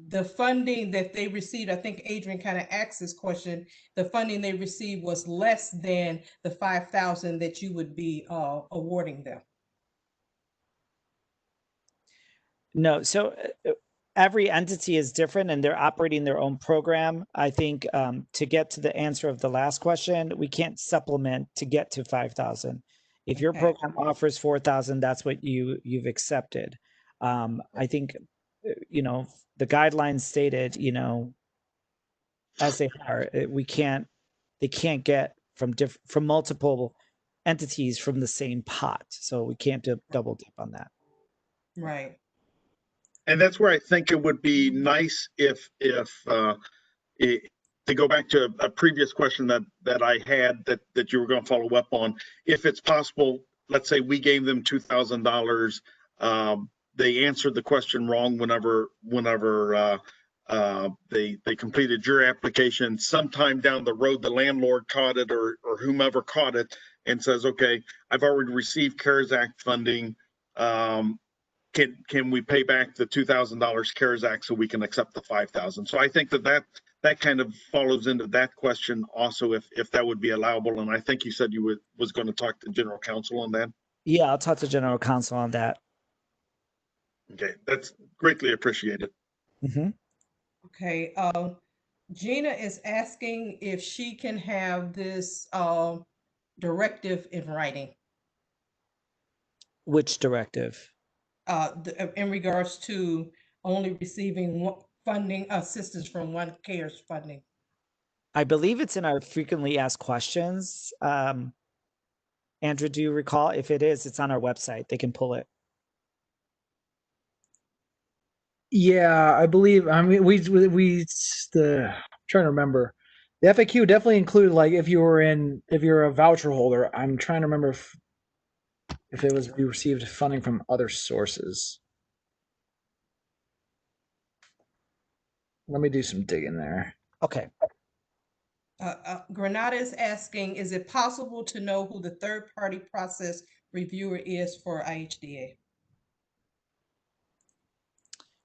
the funding that they received, I think Adrian kind of asked this question, the funding they received was less than the 5,000 that you would be awarding them. No, so every entity is different and they're operating their own program. I think to get to the answer of the last question, we can't supplement to get to 5,000. If your Okay. program offers 4,000, that's what you've accepted. I think, the guidelines stated, as they are, they can't get from multiple entities from the same pot. So we can't double dip on that. Right. And that's where I think it would be nice if to go back to a previous question that I had that you were going to follow up on, if it's possible, let's say we gave them $2,000, they answered the question wrong whenever they completed your application. Sometime down the road, the landlord caught it or whomever caught it and says, okay, I've already received CARES Act funding. Can we pay back the $2,000 CARES Act so we can accept the 5,000? So I think that kind of follows into that question also, if that would be allowable. And I think you said you was going to talk to general counsel on that. Yeah, I'll talk to general counsel on that. Okay, that's greatly appreciated. Mm-hmm. Okay. Gina is asking if she can have this directive in writing. Which directive? in regards to only receiving funding assistance from one CARES funding? I believe it's in our frequently asked questions. Andrew, do you recall? If it is, it's on our website. They can pull it. Yeah, I believe. I mean, I'm trying to remember. The FAQ definitely included like if you're a voucher holder. I'm trying to remember if it was we received funding from other sources. Let me do some digging there. Okay. Granada is asking, is it possible to know who the third-party process reviewer is for IHDA?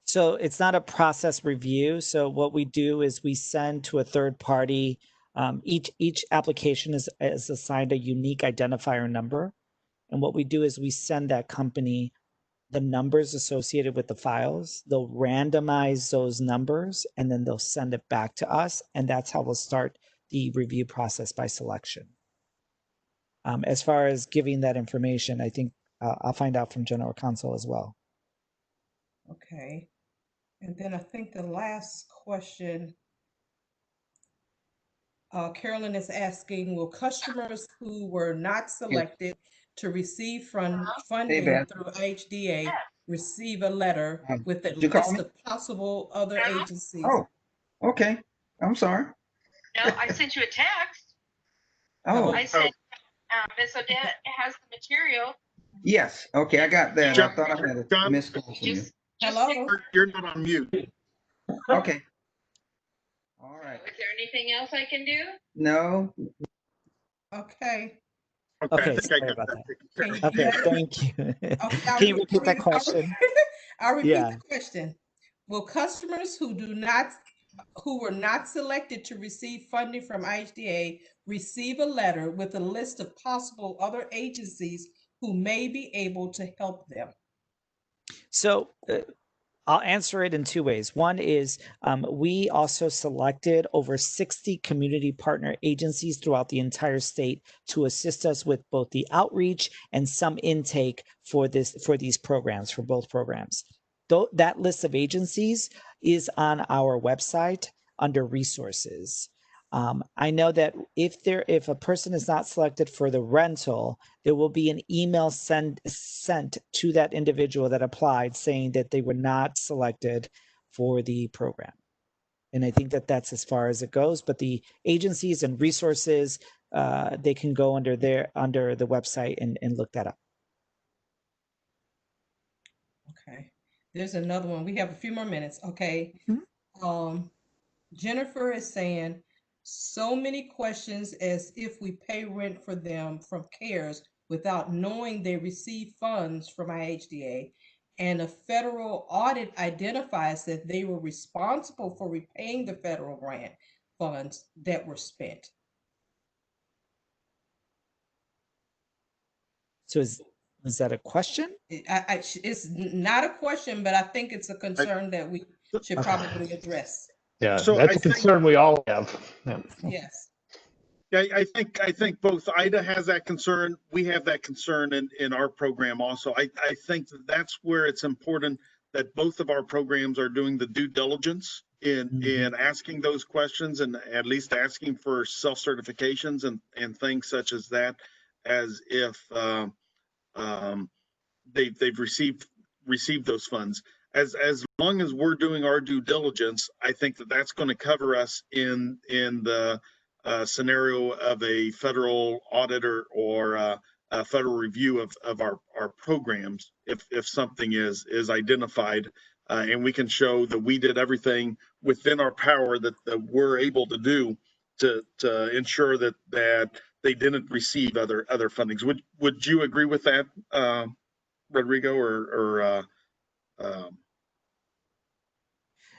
So it's not a process review. So what we do is we send to a third party. Each application is assigned a unique identifier number. And what we do is we send that company the numbers associated with the files. They'll randomize those numbers and then they'll send it back to us. And that's how we'll start the review process by selection. As far as giving that information, I think I'll find out from General Counsel as well. Okay. And then I think the last question, Carolyn is asking, will customers who were not selected to receive funding Beth. through HDA receive a letter with a Did you call list me? of possible other agencies? Oh, okay. I'm sorry. No, I sent you a text. Oh, I said, Miss Odette has the material. yes. Okay, I got that. I thought I had a John? missed call from you. Just Hello? You're not on mute. Okay. All right. Is there anything else I can do? No. Okay. Okay, I think I sorry got about that that. taken care of. Okay, thank you. Can you repeat that question? I'll repeat Yeah. the question. Will customers who were not selected to receive funding from IHDA receive a letter with a list of possible other agencies who may be able to help them? So I'll answer it in two ways. One is we also selected over 60 community partner agencies throughout the entire state to assist us with both the outreach and some intake for these programs, for both programs. That list of agencies is on our website under resources. I know that if a person is not selected for the rental, there will be an email sent to that individual that applied saying that they were not selected for the program. And I think that that's as far as it goes. But the agencies and resources, they can go under the website and look that up. Okay. There's another one. We have a few more minutes. Okay. Jennifer is saying, so many questions as if we pay rent for them from CARES without knowing they receive funds from IHDA, and a federal audit identifies that they were responsible for repaying the federal grant funds that were spent. So is that a question? It's not a question, but I think it's a concern that we should probably address. Yeah, So that's I a think- concern we all have. Yeah. Yes. Yeah, I think both IDA has that concern. We have that concern in our program also. I think that's where it's important that both of our programs are doing the due diligence in asking those questions and at least asking for self-certifications and things such as that, as if they've received those funds. As long as we're doing our due diligence, I think that's going to cover us in the scenario of a federal auditor or a federal review of our programs. If something is identified and we can show that we did everything within our power that we're able to do to ensure that they didn't receive other fundings. Would you agree with that, Rodrigo, or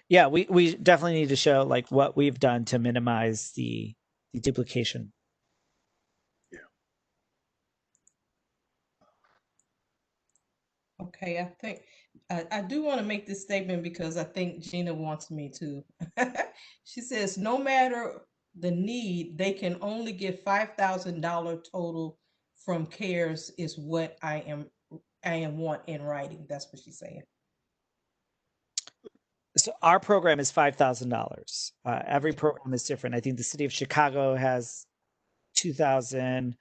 Yeah, we definitely need to show like what we've done to minimize the duplication. Yeah. Okay, I think I do want to make this statement because I think Gina wants me to. She says, no matter the need, they can only get $5,000 total from CARES is what I am and want in writing. That's what she's saying. So our program is $5,000. Every program is different. I think the city of Chicago has 2,000.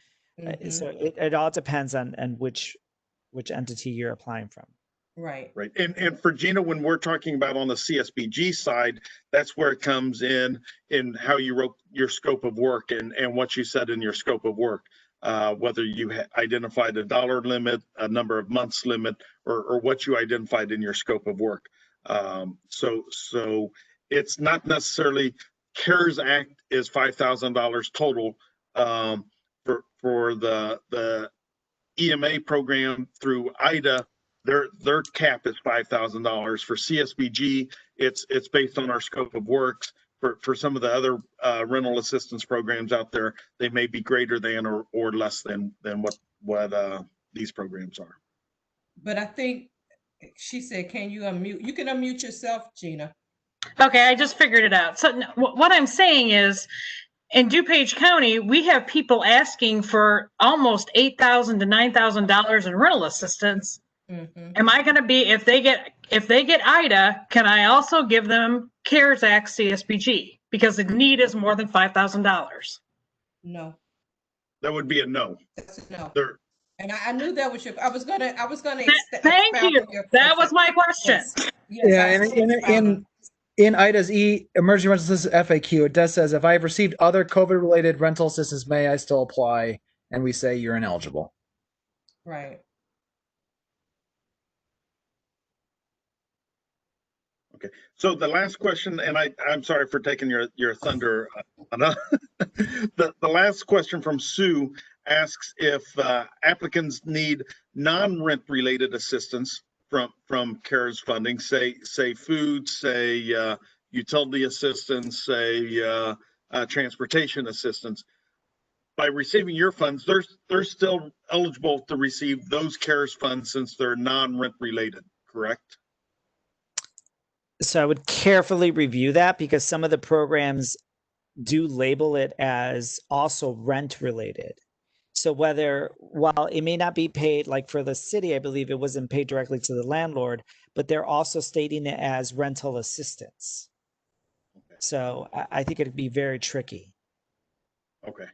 So it all depends on which entity you're applying from. Right. Right. And for Gina, when we're talking about on the CSBG side, that's where it comes in how you wrote your scope of work and what you said in your scope of work, whether you identified a dollar limit, a number of months limit, or what you identified in your scope of work. So it's not necessarily CARES Act is $5,000 total for the EMA program through IDA. Their cap is $5,000. For CSBG, it's based on our scope of works. For some of the other rental assistance programs out there, they may be greater than or less than what these programs are. But I think she said, can you unmute? You can unmute yourself, Gina. Okay, I just figured it out. So what I'm saying is, in DuPage County, we have people asking for almost $8,000 to $9,000 in rental assistance. Am I going to be, if they get IDA, can I also give them CARES Act CSBG because the need is more than $5,000? No. That would be a no. That's a no. There. And I knew that was I was gonna Thank you. That was my question. Yes, yeah, in IDA's emergency rental assistance FAQ, it does says if I have received other COVID related rental assistance, may I still apply? And we say you're ineligible. Right. Okay. So the last question, and I'm sorry for taking your thunder. The last question from Sue asks if applicants need non-rent related assistance from CARES funding, say food, say utility assistance, say transportation assistance. By receiving your funds, they're still eligible to receive those CARES funds since they're non-rent related, correct? So I would carefully review that because some of the programs do label it as also rent related. So while it may not be paid, like for the city, I believe it wasn't paid directly to the landlord, but they're also stating it as rental assistance. Okay. So I think it'd be very tricky. Okay.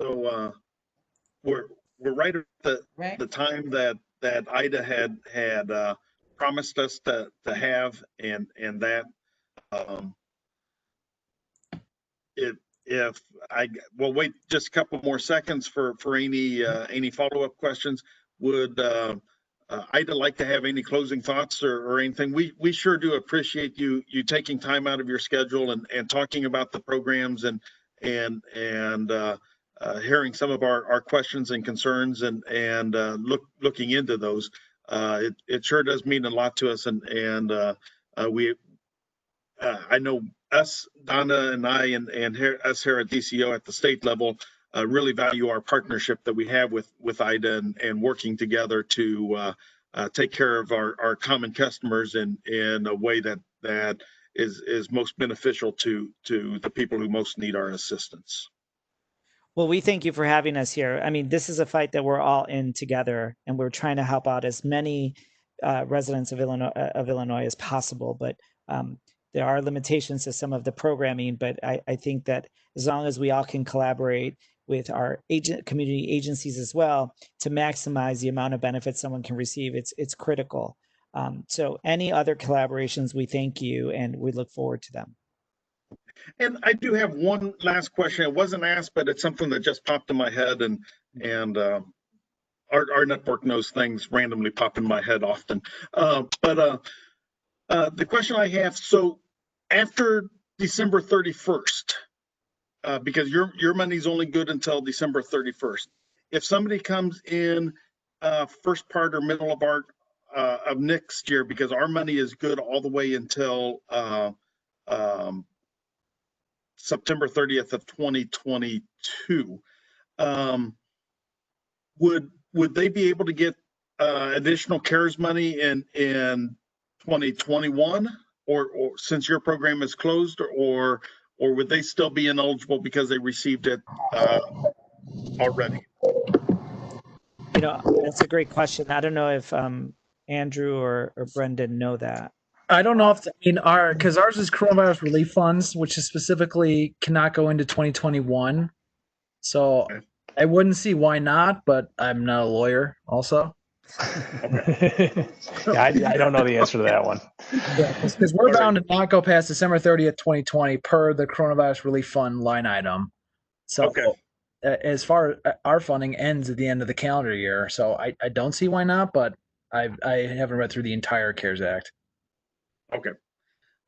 So we're right at the time that IDA had promised us to have, and that if I will wait just a couple more seconds for any follow-up questions, would Ida like to have any closing thoughts or anything? We sure do appreciate you taking time out of your schedule and talking about the programs and hearing some of our questions and concerns and looking into those. It sure does mean a lot to us, and I know us, Donna and I, and us here at DCO at the state level really value our partnership that we have with IDA and working together to take care of our common customers in a way that is most beneficial to the people who most need our assistance. Well, we thank you for having us here. I mean, this is a fight that we're all in together, and we're trying to help out as many residents of Illinois as possible. But there are limitations to some of the programming. But I think that as long as we all can collaborate with our community agencies as well to maximize the amount of benefits someone can receive, it's critical. So any other collaborations, we thank you, and we look forward to them. And I do have one last question. It wasn't asked, but it's something that just popped in my head, and our network knows things randomly pop in my head often. But the question I have, so after December 31st, because your money's only good until December 31st. If somebody comes in first part or middle of next year, because our money is good all the way until September 30th of 2022, would they be able to get additional CARES money in 2021? or since your program is closed, or would they still be ineligible because they received it already? You know, that's a great question. I don't know if Andrew or Brendan know that. I don't know if because ours is coronavirus relief funds, which is specifically cannot go into 2021. So Okay. I wouldn't see why not, but I'm not a lawyer also. Yeah, I don't know the answer to that one. Yeah, because we're bound to not go past December 30th, 2020 per the coronavirus relief fund line item. So Okay. As far our funding ends at the end of the calendar year, so I don't see why not, but I haven't read through the entire CARES Act. Okay.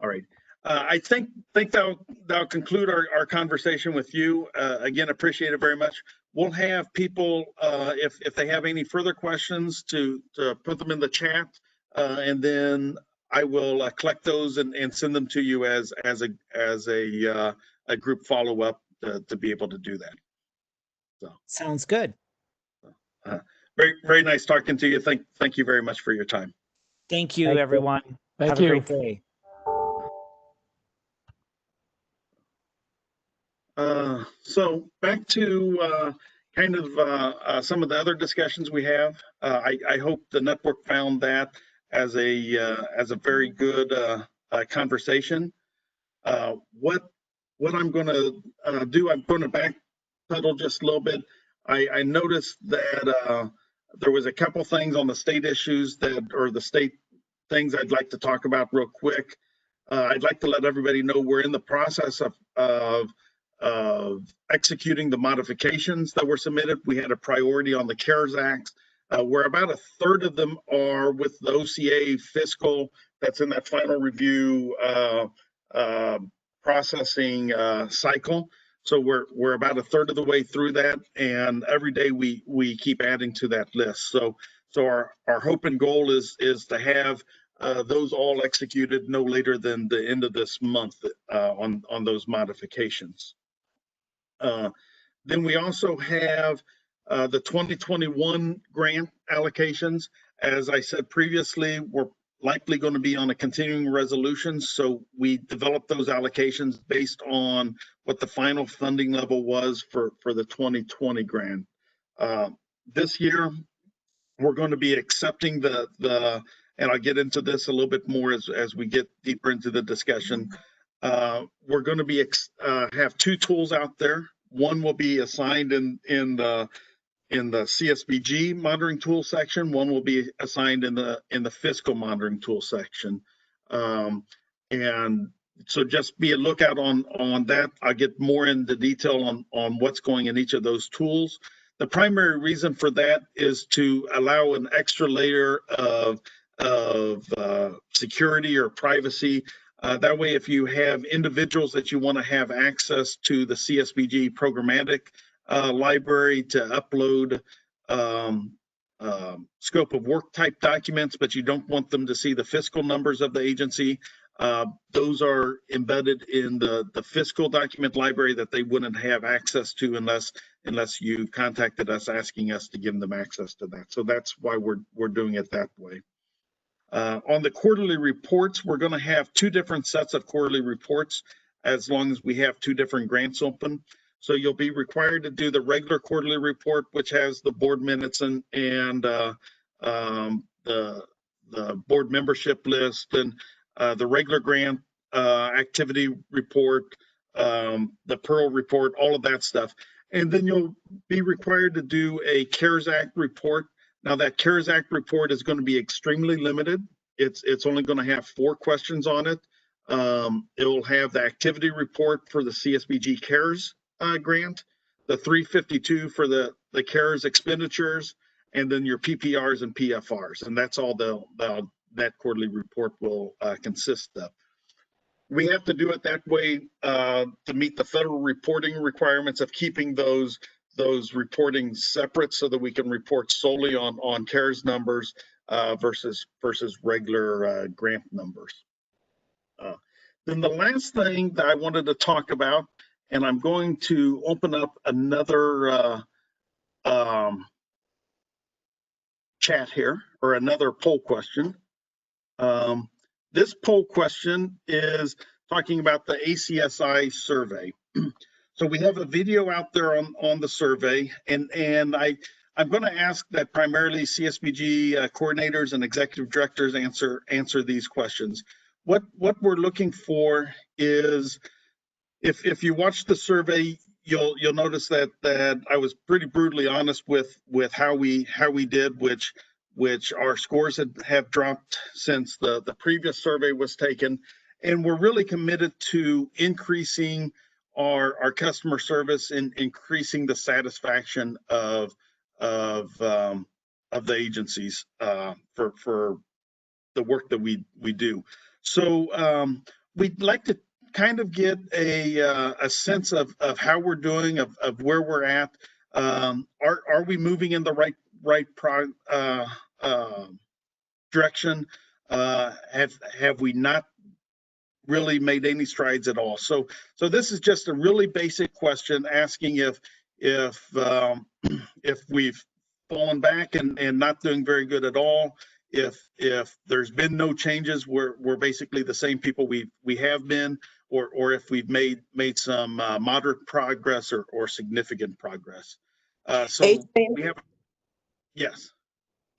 All right. I think that'll conclude our conversation with you. Again, appreciate it very much. We'll have people, if they have any further questions, to put them in the chat, and then I will collect those and send them to you as a group follow up to be able to do that. So Sounds good. very nice talking to you. Thank you very much for your time. Thank you, Thank you. everyone. Thank Have you. a great day. So back to kind of some of the other discussions we have. I hope the network found that as a very good conversation. What I'm going to do, I'm going to backpedal just a little bit. I noticed that there was a couple things on the state issues or the state things I'd like to talk about real quick. I'd like to let everybody know we're in the process of executing the modifications that were submitted. We had a priority on the CARES Act, where about a third of them are with the OCA fiscal that's in that final review processing cycle. So we're about a third of the way through that, and every day we keep adding to that list. So our hope and goal is to have those all executed no later than the end of this month on those modifications. Then we also have the 2021 grant allocations. As I said previously, we're likely going to be on a continuing resolution. So we developed those allocations based on what the final funding level was for the 2020 grant. This year, we're going to be accepting and I'll get into this a little bit more as we get deeper into the discussion. We're going to be have two tools out there. One will be assigned in the CSBG monitoring tool section. One will be assigned in the fiscal monitoring tool section. And so just be a lookout on that. I'll get more into detail on what's going in each of those tools. The primary reason for that is to allow an extra layer of security or privacy. That way, if you have individuals that you want to have access to the CSBG programmatic library to upload scope of work type documents, but you don't want them to see the fiscal numbers of the agency, those are embedded in the fiscal document library that they wouldn't have access to unless you contacted us asking us to give them access to that. So that's why we're doing it that way. On the quarterly reports, we're going to have two different sets of quarterly reports as long as we have two different grants open. So you'll be required to do the regular quarterly report, which has the board minutes and the board membership list and the regular grant activity report, the Pearl report, all of that stuff. And then you'll be required to do a CARES Act report. Now that CARES Act report is going to be extremely limited. It's only going to have 4 questions on it. It will have the activity report for the CSBG CARES grant, the 352 for the CARES expenditures, and then your PPRs and PFRs. And that's all that quarterly report will consist of. We have to do it that way to meet the federal reporting requirements of keeping those reporting separate so that we can report solely on CARES numbers versus regular grant numbers. Then the last thing that I wanted to talk about, and I'm going to open up another chat here, or another poll question. This poll question is talking about the ACSI survey. So we have a video out there on the survey, and I'm going to ask that primarily CSBG coordinators and executive directors answer these questions. What we're looking for is, if you watch the survey, you'll notice that I was pretty brutally honest with how we did, which our scores have dropped since the previous survey was taken, and we're really committed to increasing our customer service and increasing the satisfaction of the agencies for the work that we do. So we'd like to kind of get a sense of how we're doing, of where we're at. Are we moving in the right direction? Have we not really made any strides at all? So this is just a really basic question, asking if we've fallen back and not doing very good at all. If there's been no changes, we're basically the same people we have been, or if we've made some moderate progress or significant progress. So Adrian, we have, yes.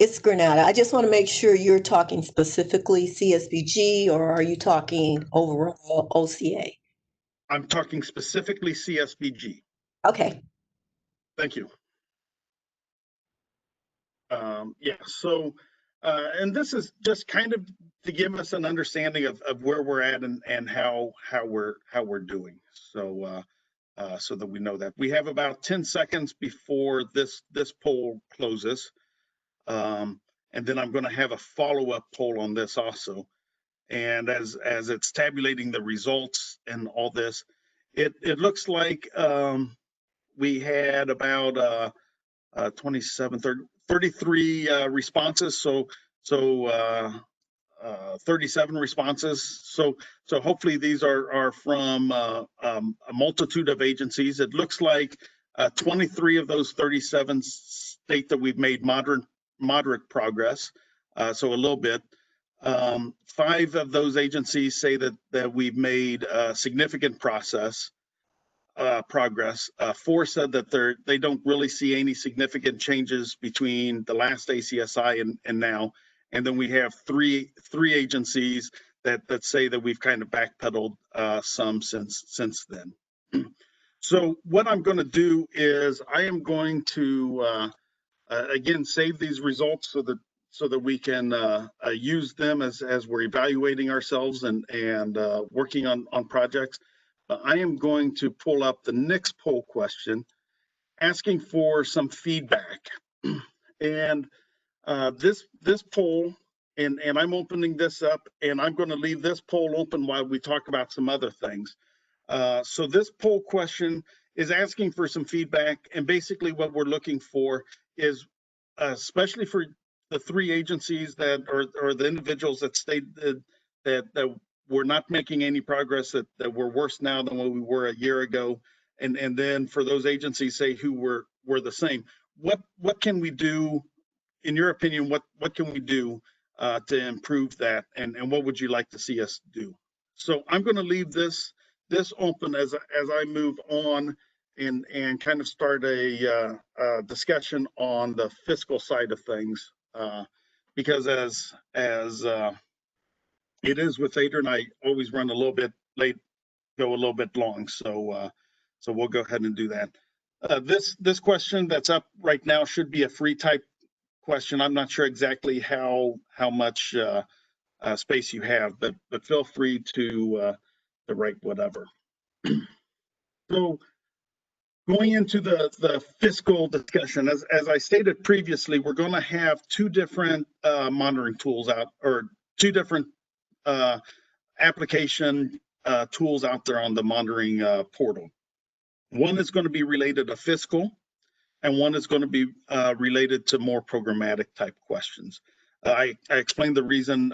it's Granada. I just want to make sure you're talking specifically CSBG, or are you talking overall OCA? I'm talking specifically CSBG. Okay. Thank you. Yeah, so, and this is just kind of to give us an understanding of where we're at and how we're doing. So so that we know that. We have about 10 seconds before this poll closes. And then I'm going to have a follow-up poll on this also. And as it's tabulating the results and all this, it looks like we had about 27, 30, 33 responses. So 37 responses. So hopefully these are from a multitude of agencies. It looks like 23 of those 37 state that we've made moderate progress. So a little bit. 5 of those agencies say that we've made significant progress. 4 said that they don't really see any significant changes between the last ACSI and now. And then we have three agencies that say that we've kind of backpedaled some since then. So what I'm going to do is I am going to again save these results so that we can use them as we're evaluating ourselves and working on projects. I am going to pull up the next poll question, asking for some feedback. And this poll, and I'm opening this up, and I'm going to leave this poll open while we talk about some other things. So this poll question is asking for some feedback, and basically what we're looking for is, especially for the 3 agencies that or the individuals that stated that we're not making any progress, that we're worse now than what we were a year ago, and then for those agencies say who were the same. What can we do, in your opinion? What can we do to improve that, and what would you like to see us do? So I'm going to leave this open as I move on and kind of start a discussion on the fiscal side of things, because as it is with Adrian, I always run a little bit late, go a little bit long. So so we'll go ahead and do that. This question that's up right now should be a free type question. I'm not sure exactly how much space you have, but feel free to write whatever. So going into the fiscal discussion, as I stated previously, we're going to have 2 different monitoring tools out, or 2 different application tools out there on the monitoring portal. One is going to be related to fiscal, and one is going to be related to more programmatic type questions. I explained the reason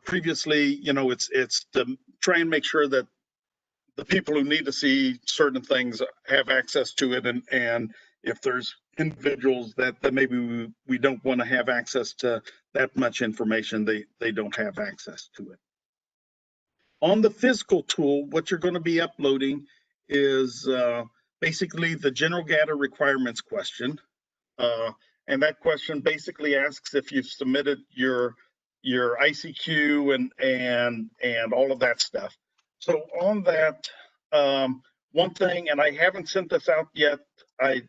previously. You know, it's to try and make sure that the people who need to see certain things have access to it, and if there's individuals that maybe we don't want to have access to that much information. They don't have access to it. On the physical tool, what you're going to be uploading is basically the general GATA requirements question. And that question basically asks if you've submitted your ICQ and all of that stuff. So on that, one thing, and I haven't sent this out yet, I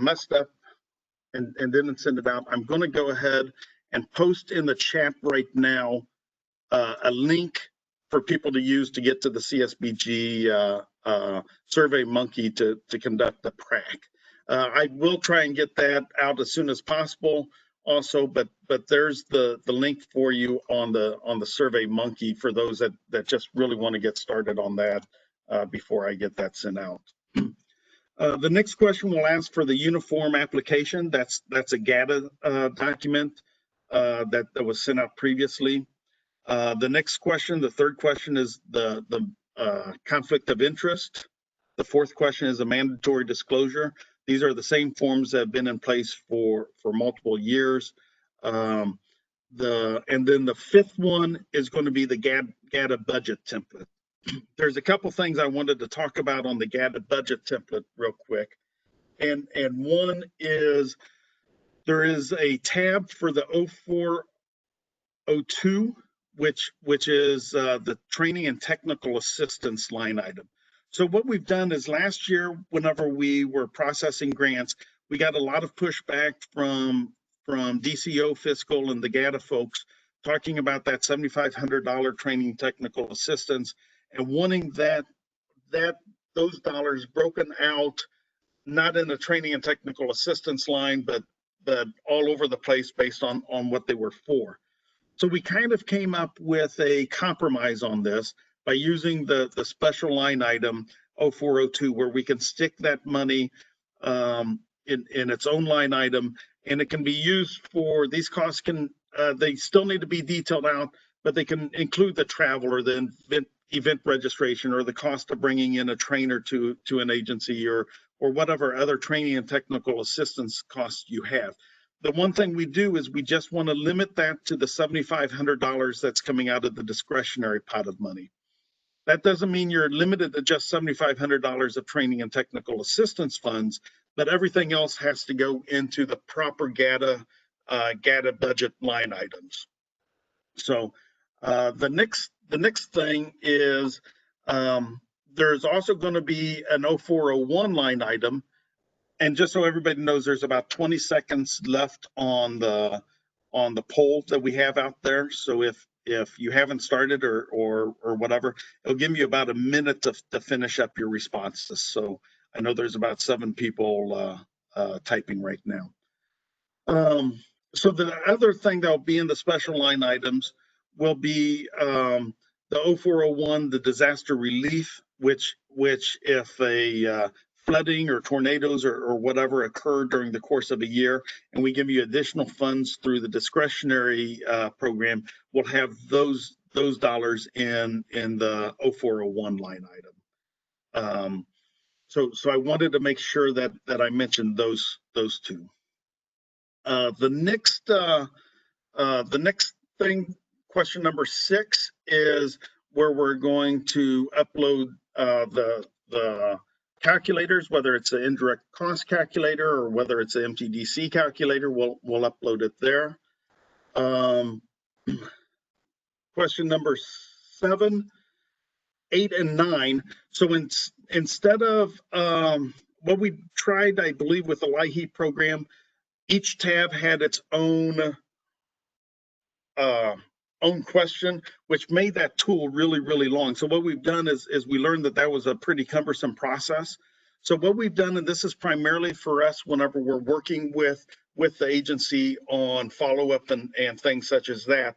messed up and didn't send it out. I'm going to go ahead and post in the chat right now a link for people to use to get to the CSBG Survey Monkey to conduct the prac. I will try and get that out as soon as possible also, but there's the link for you on the Survey Monkey for those that just really want to get started on that before I get that sent out. The next question will ask for the uniform application. That's a GATA document that was sent out previously. The next question, the third question, is the conflict of interest. The fourth question is a mandatory disclosure. These are the same forms that have been in place for multiple years. And then the fifth one is going to be the GATA budget template. There's a couple things I wanted to talk about on the GATA budget template real quick. And one is there is a tab for the 0402, which is the training and technical assistance line item. So what we've done is last year, whenever we were processing grants, we got a lot of pushback from DCO Fiscal and the GATA folks talking about that $7,500 training technical assistance and wanting those dollars broken out, not in the training and technical assistance line, but all over the place based on what they were for. So we kind of came up with a compromise on this by using the special line item 0402, where we can stick that money in its own line item, and it can be used for these costs. They still need to be detailed out, but they can include the travel or the event registration or the cost of bringing in a trainer to an agency or whatever other training and technical assistance costs you have. The one thing we do is we just want to limit that to the $7,500 that's coming out of the discretionary pot of money. That doesn't mean you're limited to just $7,500 of training and technical assistance funds, but everything else has to go into the proper GATA budget line items. So the next thing is there's also going to be an 0401 line item. And just so everybody knows, there's about 20 seconds left on the poll that we have out there. So if you haven't started or whatever, it'll give you about a minute to finish up your responses. So I know there's about 7 people typing right now. So the other thing that will be in the special line items will be the 0401, the disaster relief, which if a flooding or tornadoes or whatever occur during the course of a year, and we give you additional funds through the discretionary program, we'll have those dollars in the 0401 line item. So I wanted to make sure that I mentioned those two. The next thing, question number 6, is where we're going to upload the calculators, whether it's an indirect cost calculator or whether it's an MTDC calculator. We'll upload it there. Question number 7, 8, and 9. So instead of what we tried, I believe, with the LIHEAP program, each tab had its own question, which made that tool really, really long. So what we've done is we learned that was a pretty cumbersome process. So what we've done, and this is primarily for us whenever we're working with the agency on follow-up and things such as that,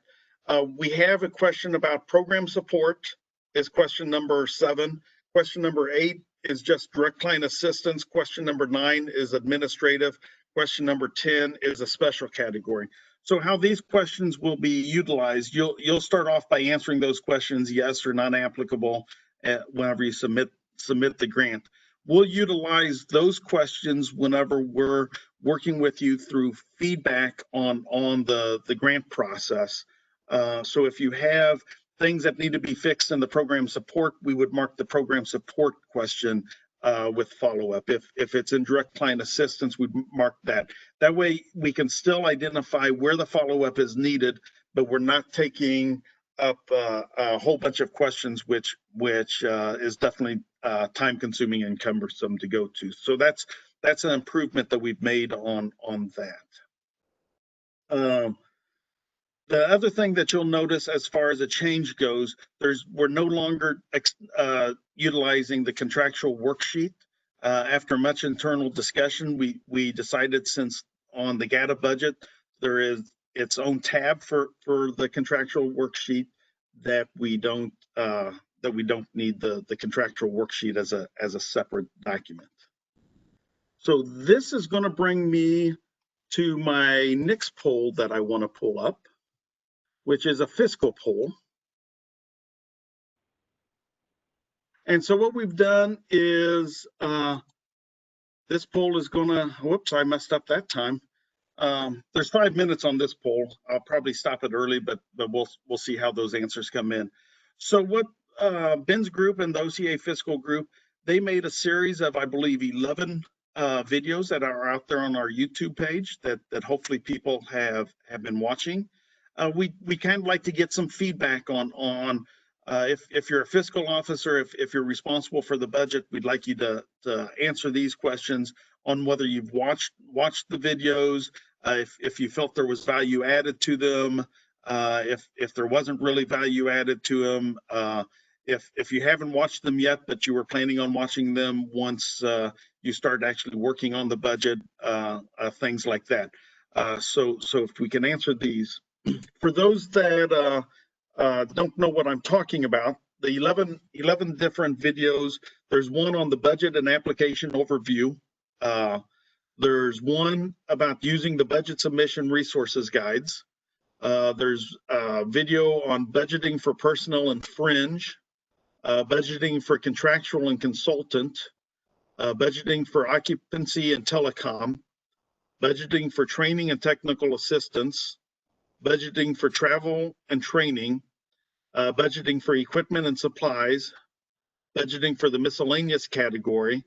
we have a question about program support is question number 7. Question number 8 is just direct client assistance. Question number 9 is administrative. Question number 10 is a special category. So how these questions will be utilized, you'll start off by answering those questions, yes or not applicable, whenever you submit the grant. we'll utilize those questions whenever we're working with you through feedback on the grant process. So if you have things that need to be fixed in the program support, we would mark the program support question with follow-up. If it's in direct client assistance, we'd mark that. That way we can still identify where the follow-up is needed, but we're not taking up a whole bunch of questions, which is definitely time consuming and cumbersome to go to. So that's an improvement that we've made on that. The other thing that you'll notice as far as a change goes, we're no longer utilizing the contractual worksheet. After much internal discussion, we decided, since on the GATA budget there is its own tab for the contractual worksheet, that we don't need the contractual worksheet as a separate document. So this is going to bring me to my next poll that I want to pull up, which is a fiscal poll. And so what we've done is this poll is gonna, whoops, I messed up that time. There's 5 minutes on this poll. I'll probably stop it early, but we'll see how those answers come in. So what Ben's group and the OCA fiscal group, they made a series of, I believe, 11 videos that are out there on our YouTube page that hopefully people have been watching. We kind of like to get some feedback on if you're a fiscal officer, if you're responsible for the budget, we'd like you to answer these questions on whether you've watched the videos, if you felt there was value added to them, if there wasn't really value added to them, if you haven't watched them yet, but you were planning on watching them once you start actually working on the budget, things like that. So if we can answer these. For those that don't know what I'm talking about, the 11 different videos, there's one on the budget and application overview. There's one about using the budget submission resources guides. There's a video on budgeting for personnel and fringe, budgeting for contractual and consultant, budgeting for occupancy and telecom, budgeting for training and technical assistance, budgeting for travel and training, budgeting for equipment and supplies, budgeting for the miscellaneous category,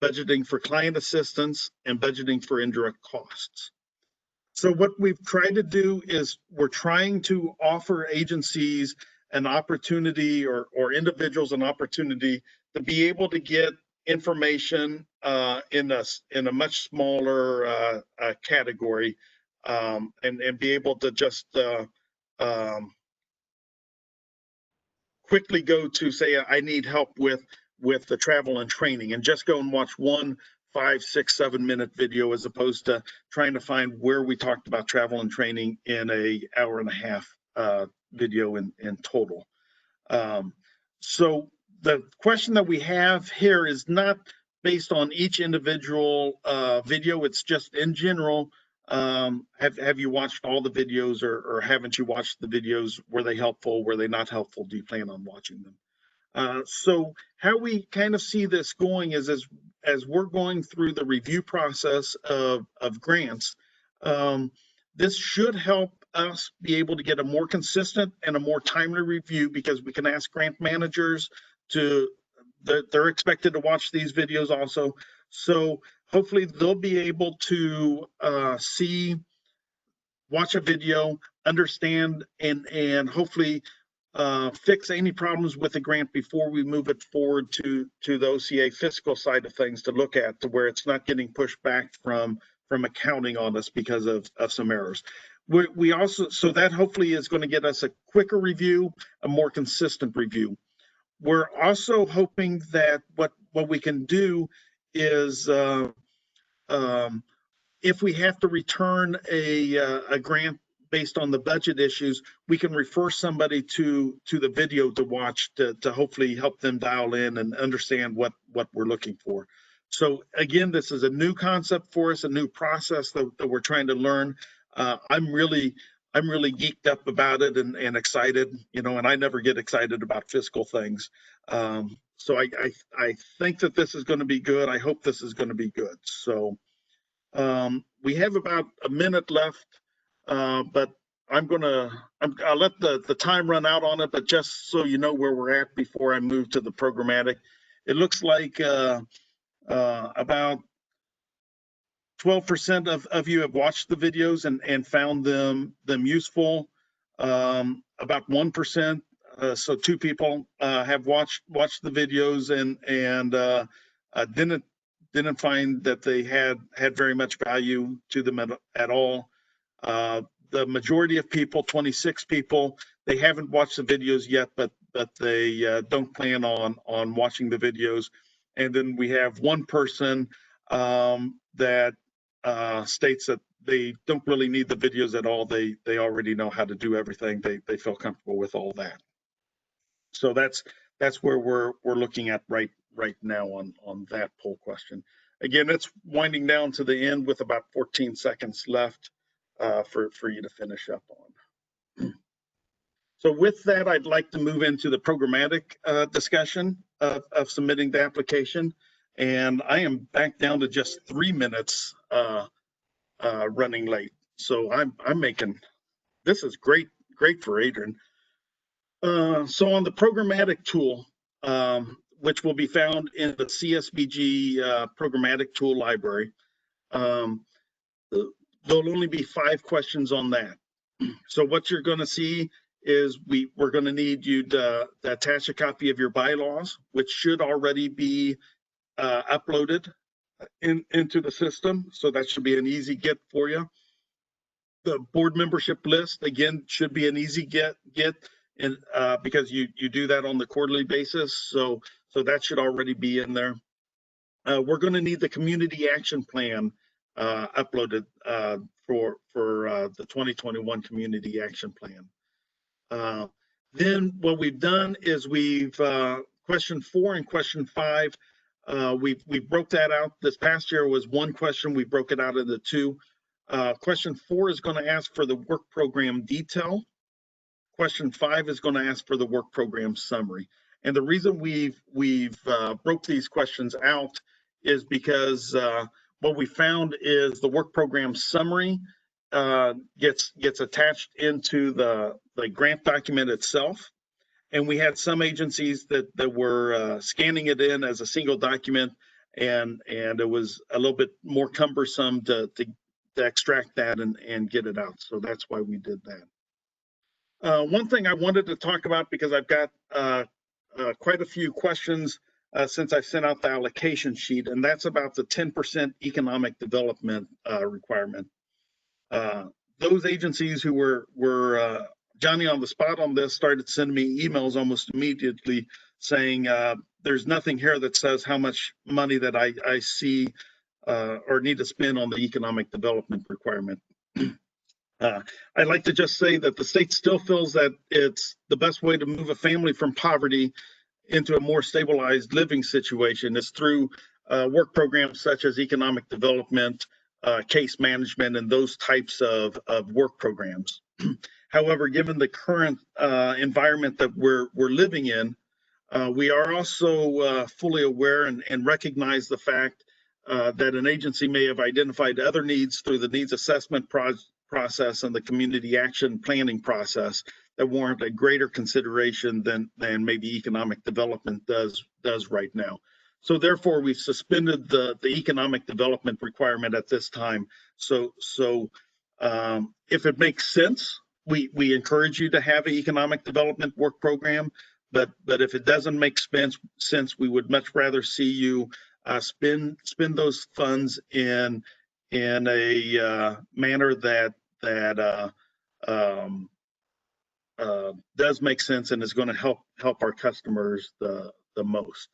budgeting for client assistance, and budgeting for indirect costs. So what we've tried to do is we're trying to offer agencies an opportunity or individuals an opportunity to be able to get information in a much smaller category, and be able to just quickly go to say, I need help with the travel and training, and just go and watch 1, 5, 6, 7 minute video, as opposed to trying to find where we talked about travel and training in a 1.5 hour video in total. So the question that we have here is not based on each individual video. It's just in general, have you watched all the videos, or haven't you watched the videos? Were they helpful? Were they not helpful? Do you plan on watching them? So how we kind of see this going is as we're going through the review process of grants, this should help us be able to get a more consistent and a more timely review, because we can ask grant managers they're expected to watch these videos also. So hopefully they'll be able to watch a video, understand, and hopefully fix any problems with the grant before we move it forward to the OCA fiscal side of things to look at, to where it's not getting pushed back from accounting on us because of some errors. We also, so that hopefully is going to get us a quicker review, a more consistent review. We're also hoping that what we can do is if we have to return a grant based on the budget issues, we can refer somebody to the video to watch to hopefully help them dial in and understand what we're looking for. So again, this is a new concept for us, a new process that we're trying to learn. I'm really geeked up about it and excited, and I never get excited about fiscal things. So I think that this is going to be good. I hope this is going to be good. So we have about a minute left, but I'll let the time run out on it, but just so you know where we're at before I move to the programmatic, it looks like about 12% of you have watched the videos and found them useful. About 1%, so 2 people have watched the videos and didn't find that they had very much value to them at all. The majority of people, 26 people, they haven't watched the videos yet, but they don't plan on watching the videos. And then we have 1 person that states that they don't really need the videos at all. They already know how to do everything. They feel comfortable with all that. So that's where we're looking at right now on that poll question. Again, it's winding down to the end with about 14 seconds left for you to finish up on. So with that, I'd like to move into the programmatic discussion of submitting the application. And I am back down to just 3 minutes running late. So I'm making, this is great for Adrian. So on the programmatic tool, which will be found in the CSBG programmatic tool library, there'll only be 5 questions on that. So what you're going to see is we're going to need you to attach a copy of your bylaws, which should already be uploaded into the system. So that should be an easy get for you. The board membership list, again, should be an easy get and because you do that on the quarterly basis. So that should already be in there. We're going to need the community action plan uploaded for the 2021 community action plan. Then what we've done is we've question 4 and question 5. We broke that out. This past year was 1 question. We broke it out into 2. Question 4 is going to ask for the work program detail. Question 5 is going to ask for the work program summary. And the reason we've broke these questions out is because what we found is the work program summary gets attached into the grant document itself. And we had some agencies that were scanning it in as a single document, and it was a little bit more cumbersome to extract that and get it out. So that's why we did that. One thing I wanted to talk about, because I've got quite a few questions since I sent out the allocation sheet, and that's about the 10% economic development requirement. Those agencies who were Johnny on the spot on this started sending me emails almost immediately saying, there's nothing here that says how much money that I see or need to spend on the economic development requirement. I'd like to just say that the state still feels that it's the best way to move a family from poverty into a more stabilized living situation is through work programs such as economic development, case management, and those types of work programs. However, given the current environment that we're living in, we are also fully aware and recognize the fact that an agency may have identified other needs through the needs assessment process and the community action planning process that warrant a greater consideration than maybe economic development does right now. So therefore, we've suspended the economic development requirement at this time. So if it makes sense, we encourage you to have an economic development work program. But if it doesn't make sense, we would much rather see you spend those funds in a manner that does make sense and is going to help our customers the most.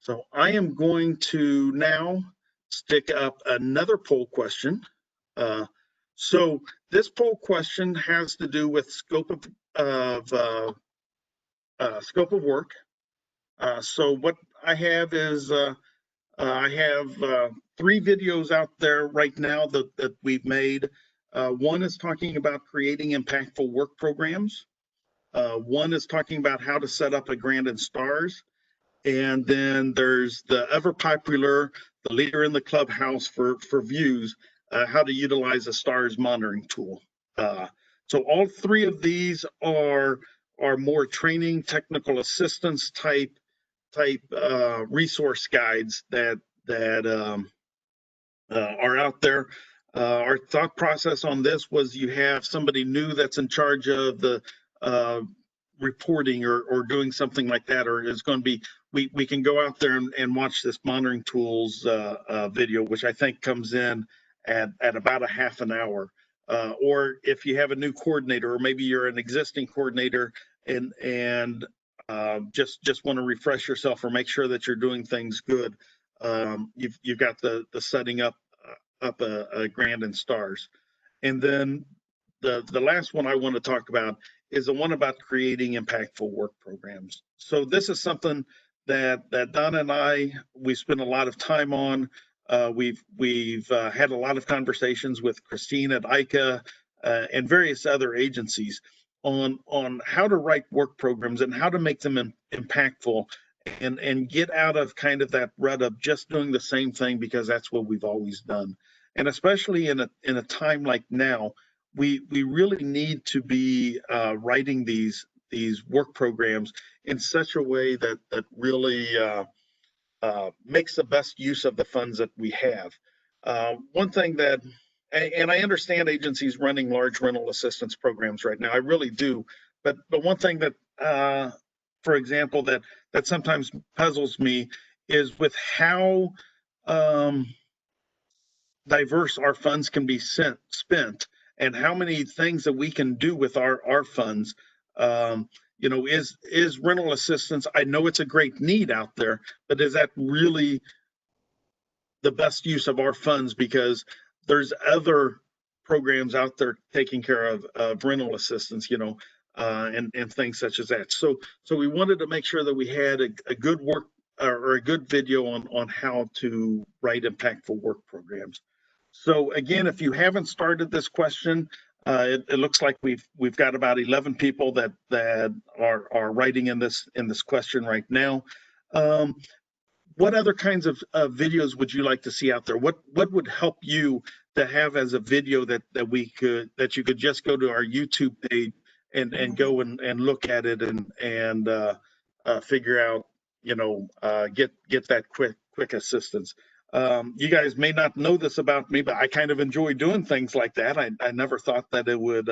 So I am going to now stick up another poll question. So this poll question has to do with scope of work. So what I have is I have 3 videos out there right now that we've made. One is talking about creating impactful work programs. One is talking about how to set up a grant in STARS. And then there's the ever popular, the leader in the clubhouse for views, how to utilize a STARS monitoring tool. So all three of these are more training, technical assistance type resource guides that are out there. Our thought process on this was you have somebody new that's in charge of the reporting or doing something like that, or is going to be, we can go out there and watch this monitoring tools video, which I think comes in at about a half an hour. Or if you have a new coordinator, or maybe you're an existing coordinator and just want to refresh yourself or make sure that you're doing things good, you've got the setting up a grant and STARS. And then the last one I want to talk about is the one about creating impactful work programs. So this is something that Donna and we spent a lot of time on. We've had a lot of conversations with Christine at ICA and various other agencies on how to write work programs and how to make them impactful and get out of kind of that rut of just doing the same thing because that's what we've always done. And especially in a time like now, we really need to be writing these work programs in such a way that really makes the best use of the funds that we have. One thing that, and I understand agencies running large rental assistance programs right now, I really do. But one thing that, for example, that sometimes puzzles me is with how diverse our funds can be spent and how many things that we can do with our funds. You know, is rental assistance, I know it's a great need out there, but is that really the best use of our funds? Because there's other programs out there taking care of rental assistance, you know, and things such as that. So we wanted to make sure that we had a good work or a good video on how to write impactful work programs. So again, if you haven't started this question, it looks like we've got about 11 people that are writing in this question right now. What other kinds of videos would you like to see out there? What would help you to have as a video that you could just go to our YouTube page and go and look at it and figure out, you know, get that quick assistance. You guys may not know this about me, but I kind of enjoy doing things like that. I never thought that it would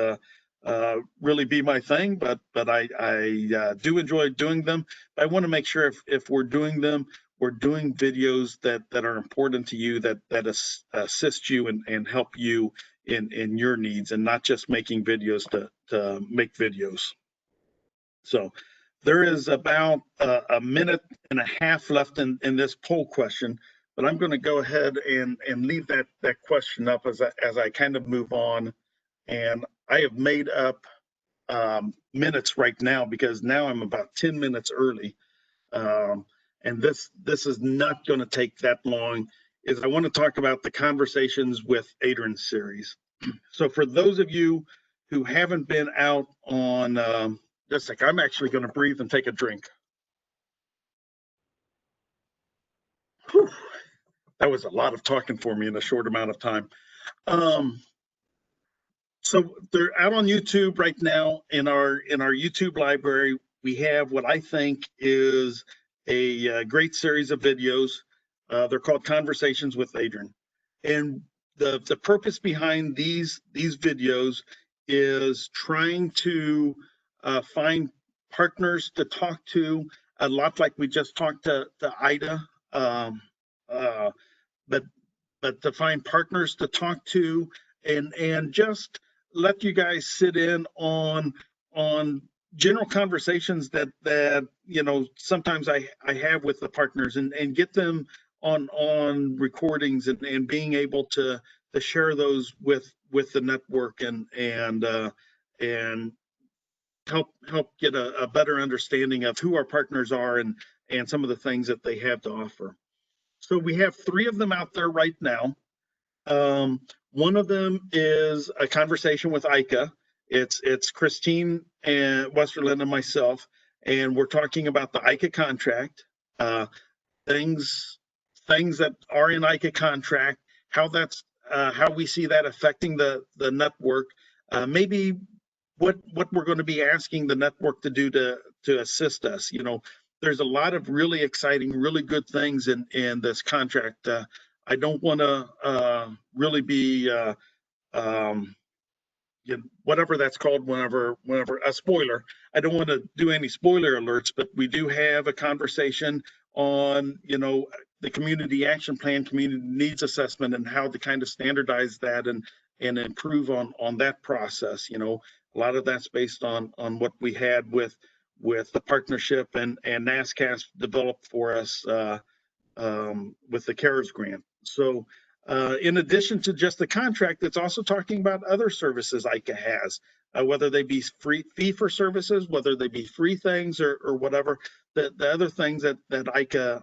really be my thing, but I do enjoy doing them. I want to make sure if we're doing them, we're doing videos that are important to you, that assist you and help you in your needs, and not just making videos to make videos. So there is about a minute and a half left in this poll question, but I'm going to go ahead and leave that question up as I kind of move on. And I have made up minutes right now because now I'm about 10 minutes early. And this is not going to take that long. Is I want to talk about the Conversations with Adrian series. So for those of you who haven't been out on, just like, I'm actually going to breathe and take a drink. Whew. That was a lot of talking for me in a short amount of time. So they're out on YouTube right now. In our YouTube library, we have what I think is a great series of videos. They're called Conversations with Adrian. And the purpose behind these videos is trying to find partners to talk to, a lot like we just talked to Ida, but to find partners to talk to and just let you guys sit in on general conversations that you know sometimes I have with the partners and get them on recordings and being able to share those with the network and help get a better understanding of who our partners are and some of the things that they have to offer. So we have 3 of them out there right now. One of them is a conversation with ICA. It's Christine and Westerland and myself, and we're talking about the ICA contract. things that are in ICA contract, how we see that affecting the network, maybe what we're going to be asking the network to do to assist us. There's a lot of really exciting, really good things in this contract. I don't want to really be whatever that's called, whenever a spoiler. I don't want to do any spoiler alerts, but we do have a conversation on the community action plan, community needs assessment, and how to kind of standardize that and improve on that process. A lot of that's based on what we had with the partnership and NASCAS developed for us with the CARES grant. So in addition to just the contract, it's also talking about other services ICA has, whether they be fee for services, whether they be free things or whatever, the other things that ICA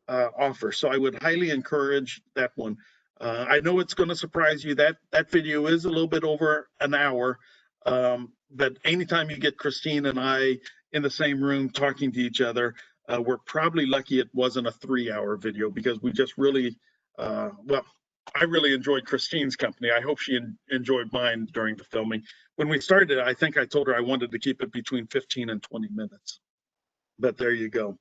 offers. So I would highly encourage that one. I know it's going to surprise you that video is a little bit over an hour, but anytime you get Christine and I in the same room talking to each other, we're probably lucky it wasn't a 3-hour video, because we just really, well, I really enjoyed Christine's company. I hope she enjoyed mine during the filming. When we started, I think I told her I wanted to keep it between 15 and 20 minutes. But there you go.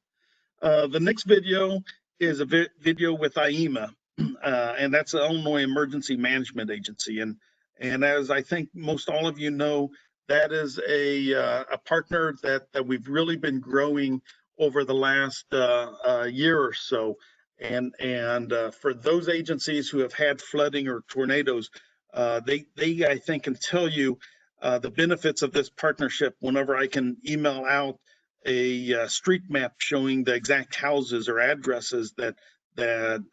The next video is a video with IEMA, and that's the Illinois Emergency Management Agency. And as I think most all of you know, that is a partner that we've really been growing over the last year or so. And for those agencies who have had flooding or tornadoes, they I think can tell you the benefits of this partnership whenever I can email out a street map showing the exact houses or addresses that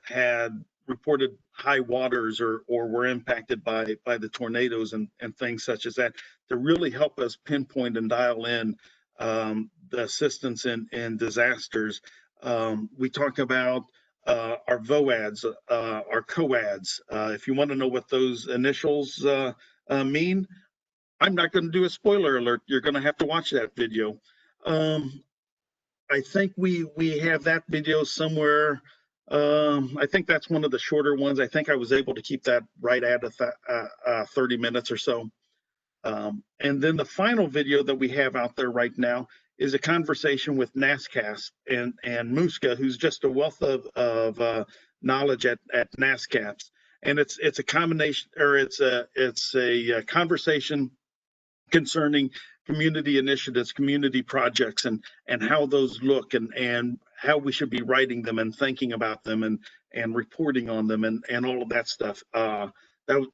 had reported high waters or were impacted by the tornadoes and things such as that, to really help us pinpoint and dial in the assistance in disasters. We talk about our VOADs, our COADs. If you want to know what those initials mean, I'm not going to do a spoiler alert. You're going to have to watch that video. I think we have that video somewhere. I think that's one of the shorter ones. I think I was able to keep that right at 30 minutes or so. And then the final video that we have out there right now is a conversation with NASCAS and Muska, who's just a wealth of knowledge at NASCAS. And it's a combination, or it's a conversation concerning community initiatives, community projects, and how those look, and how we should be writing them and thinking about them and reporting on them and all of that stuff. That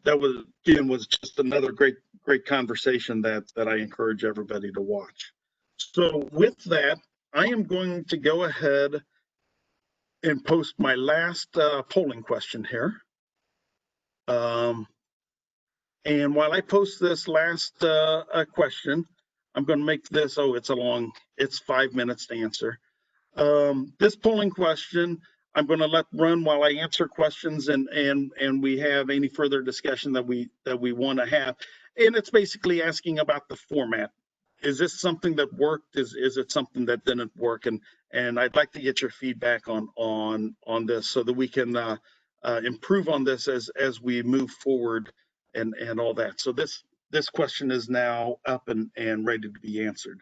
was, again, was just another great conversation that I encourage everybody to watch. So with that, I am going to go ahead and post my last polling question here. And while I post this last question, I'm going to make this, it's 5 minutes to answer. This polling question, I'm going to let run while I answer questions and we have any further discussion that we want to have. And it's basically asking about the format. Is this something that worked? Is it something that didn't work? And I'd like to get your feedback on this so that we can improve on this as we move forward and all that. So this question is now up and ready to be answered.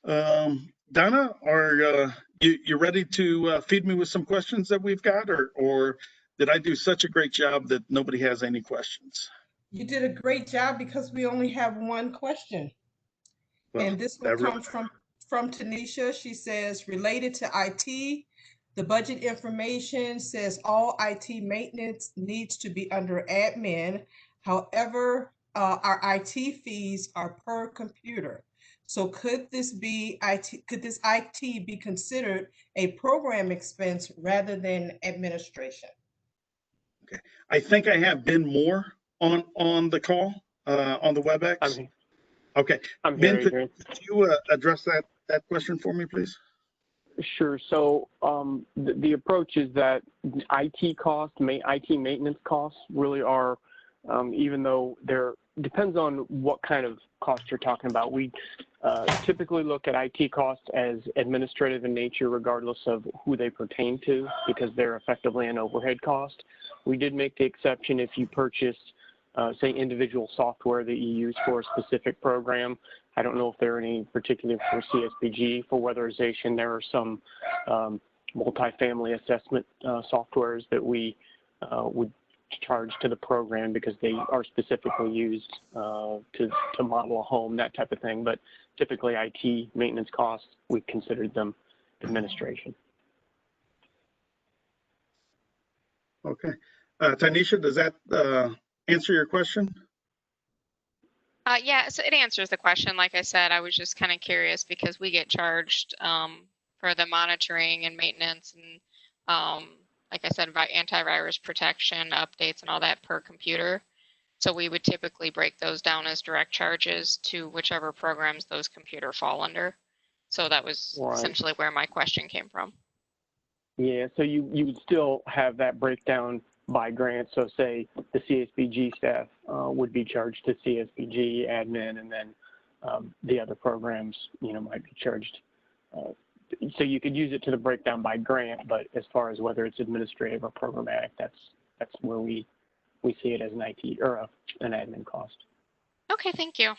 Donna, are you ready to feed me with some questions that we've got, or did I do such a great job that nobody has any questions? You did a great job, because we only have one question. Well, and this one comes from Tanisha. She says, related to IT, the budget information says all IT maintenance needs to be under admin. However, our IT fees are per computer. So could this IT be considered a program expense rather than administration? Okay, I think I have Ben Moore on the call on the WebEx. Okay, Ben, could you address that question for me, please? Sure. So the approach is that IT costs, IT maintenance costs really are, even though depends on what kind of costs you're talking about. typically look at IT costs as administrative in nature, regardless of who they pertain to, because they're effectively an overhead cost. We did make the exception if you purchase, say, individual software that you use for a specific program. I don't know if there are any particular for CSBG. For weatherization, there are some multifamily assessment softwares that we would charge to the program because they are specifically used to model a home, that type of thing. But typically IT maintenance costs, we considered them administration. Okay. Tanisha, does that answer your question? Yeah, so it answers the question. Like I said, I was just kind of curious because we get charged for the monitoring and maintenance and like I said, about antivirus protection, updates and all that per computer. So we would typically break those down as direct charges to whichever programs those computers fall under. So that was essentially where my question came from. Yeah, so you would still have that breakdown by grant. So say the CSBG staff would be charged to CSBG admin, and then the other programs, might be charged. So you could use it to the breakdown by grant, but as far as whether it's administrative or programmatic, that's where we see it as an IT or an admin cost. Okay, thank you.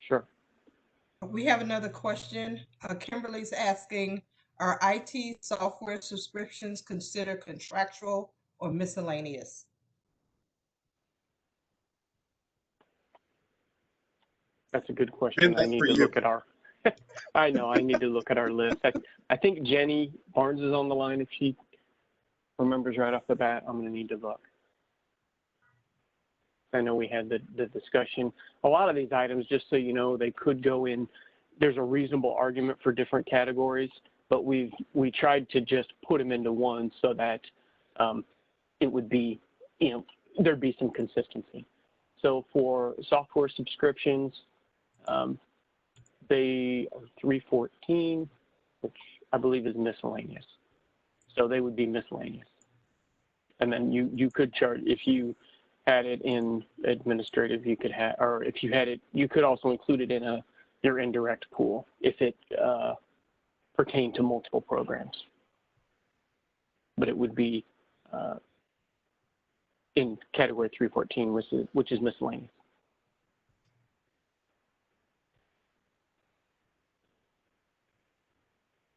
Sure. We have another question. Kimberly's asking, are IT software subscriptions considered contractual or miscellaneous? That's a good question. I need to look at our, I know, I need to look at our list. I think Jenny Barnes is on the line. If she remembers right off the bat, I'm going to need to look. I know we had the discussion. A lot of these items, just so you know, they could go in, there's a reasonable argument for different categories, but we tried to just put them into one so that it would be, there'd be some consistency. So for software subscriptions, they are 314, which I believe is miscellaneous. So they would be miscellaneous. And then you could charge, if you had it in administrative, you could have, or if you had it, you could also include it in your indirect pool if it pertained to multiple programs. But it would be in category 314, which is miscellaneous.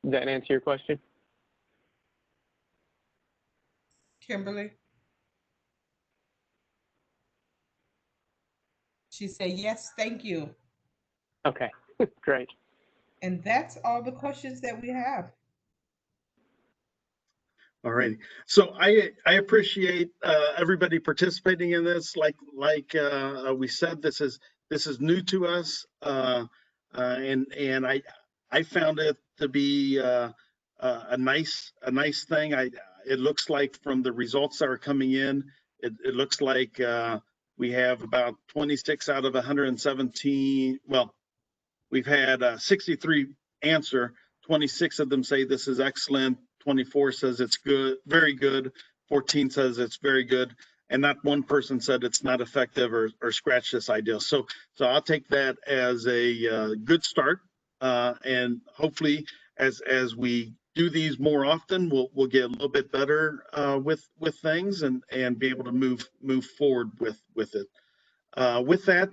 Does that answer your question? Kimberly? She said, yes, thank you. Okay, great. And that's all the questions that we have. All right. So I appreciate everybody participating in this. Like we said, this is new to us, and I found it to be a nice thing. It looks like from the results that are coming in, it looks like we have about 26 out of 117. Well, we've had 63 answer. 26 of them say this is excellent. 24 says it's good, very good. 14 says it's very good. And not one person said it's not effective or scratch this idea. So I'll take that as a good start. And hopefully as we do these more often, we'll get a little bit better with things and be able to move forward with it. With that,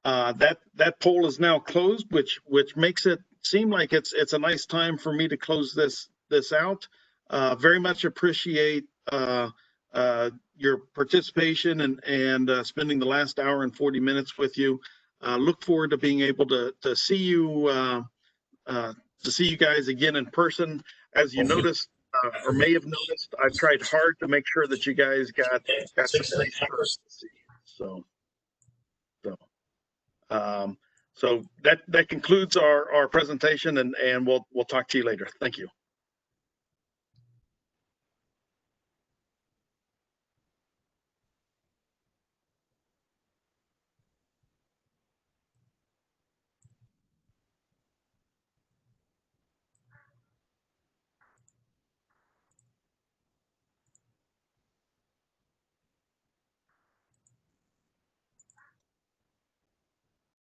that poll is now closed, which makes it seem like it's a nice time for me to close this out. Very much appreciate your participation and spending the last hour and 40 minutes with you. Look forward to being able to see you guys again in person. As you noticed or may have noticed, I've tried hard to make sure that you guys got some nice courtesy. So that concludes our presentation, and we'll talk to you later. Thank you.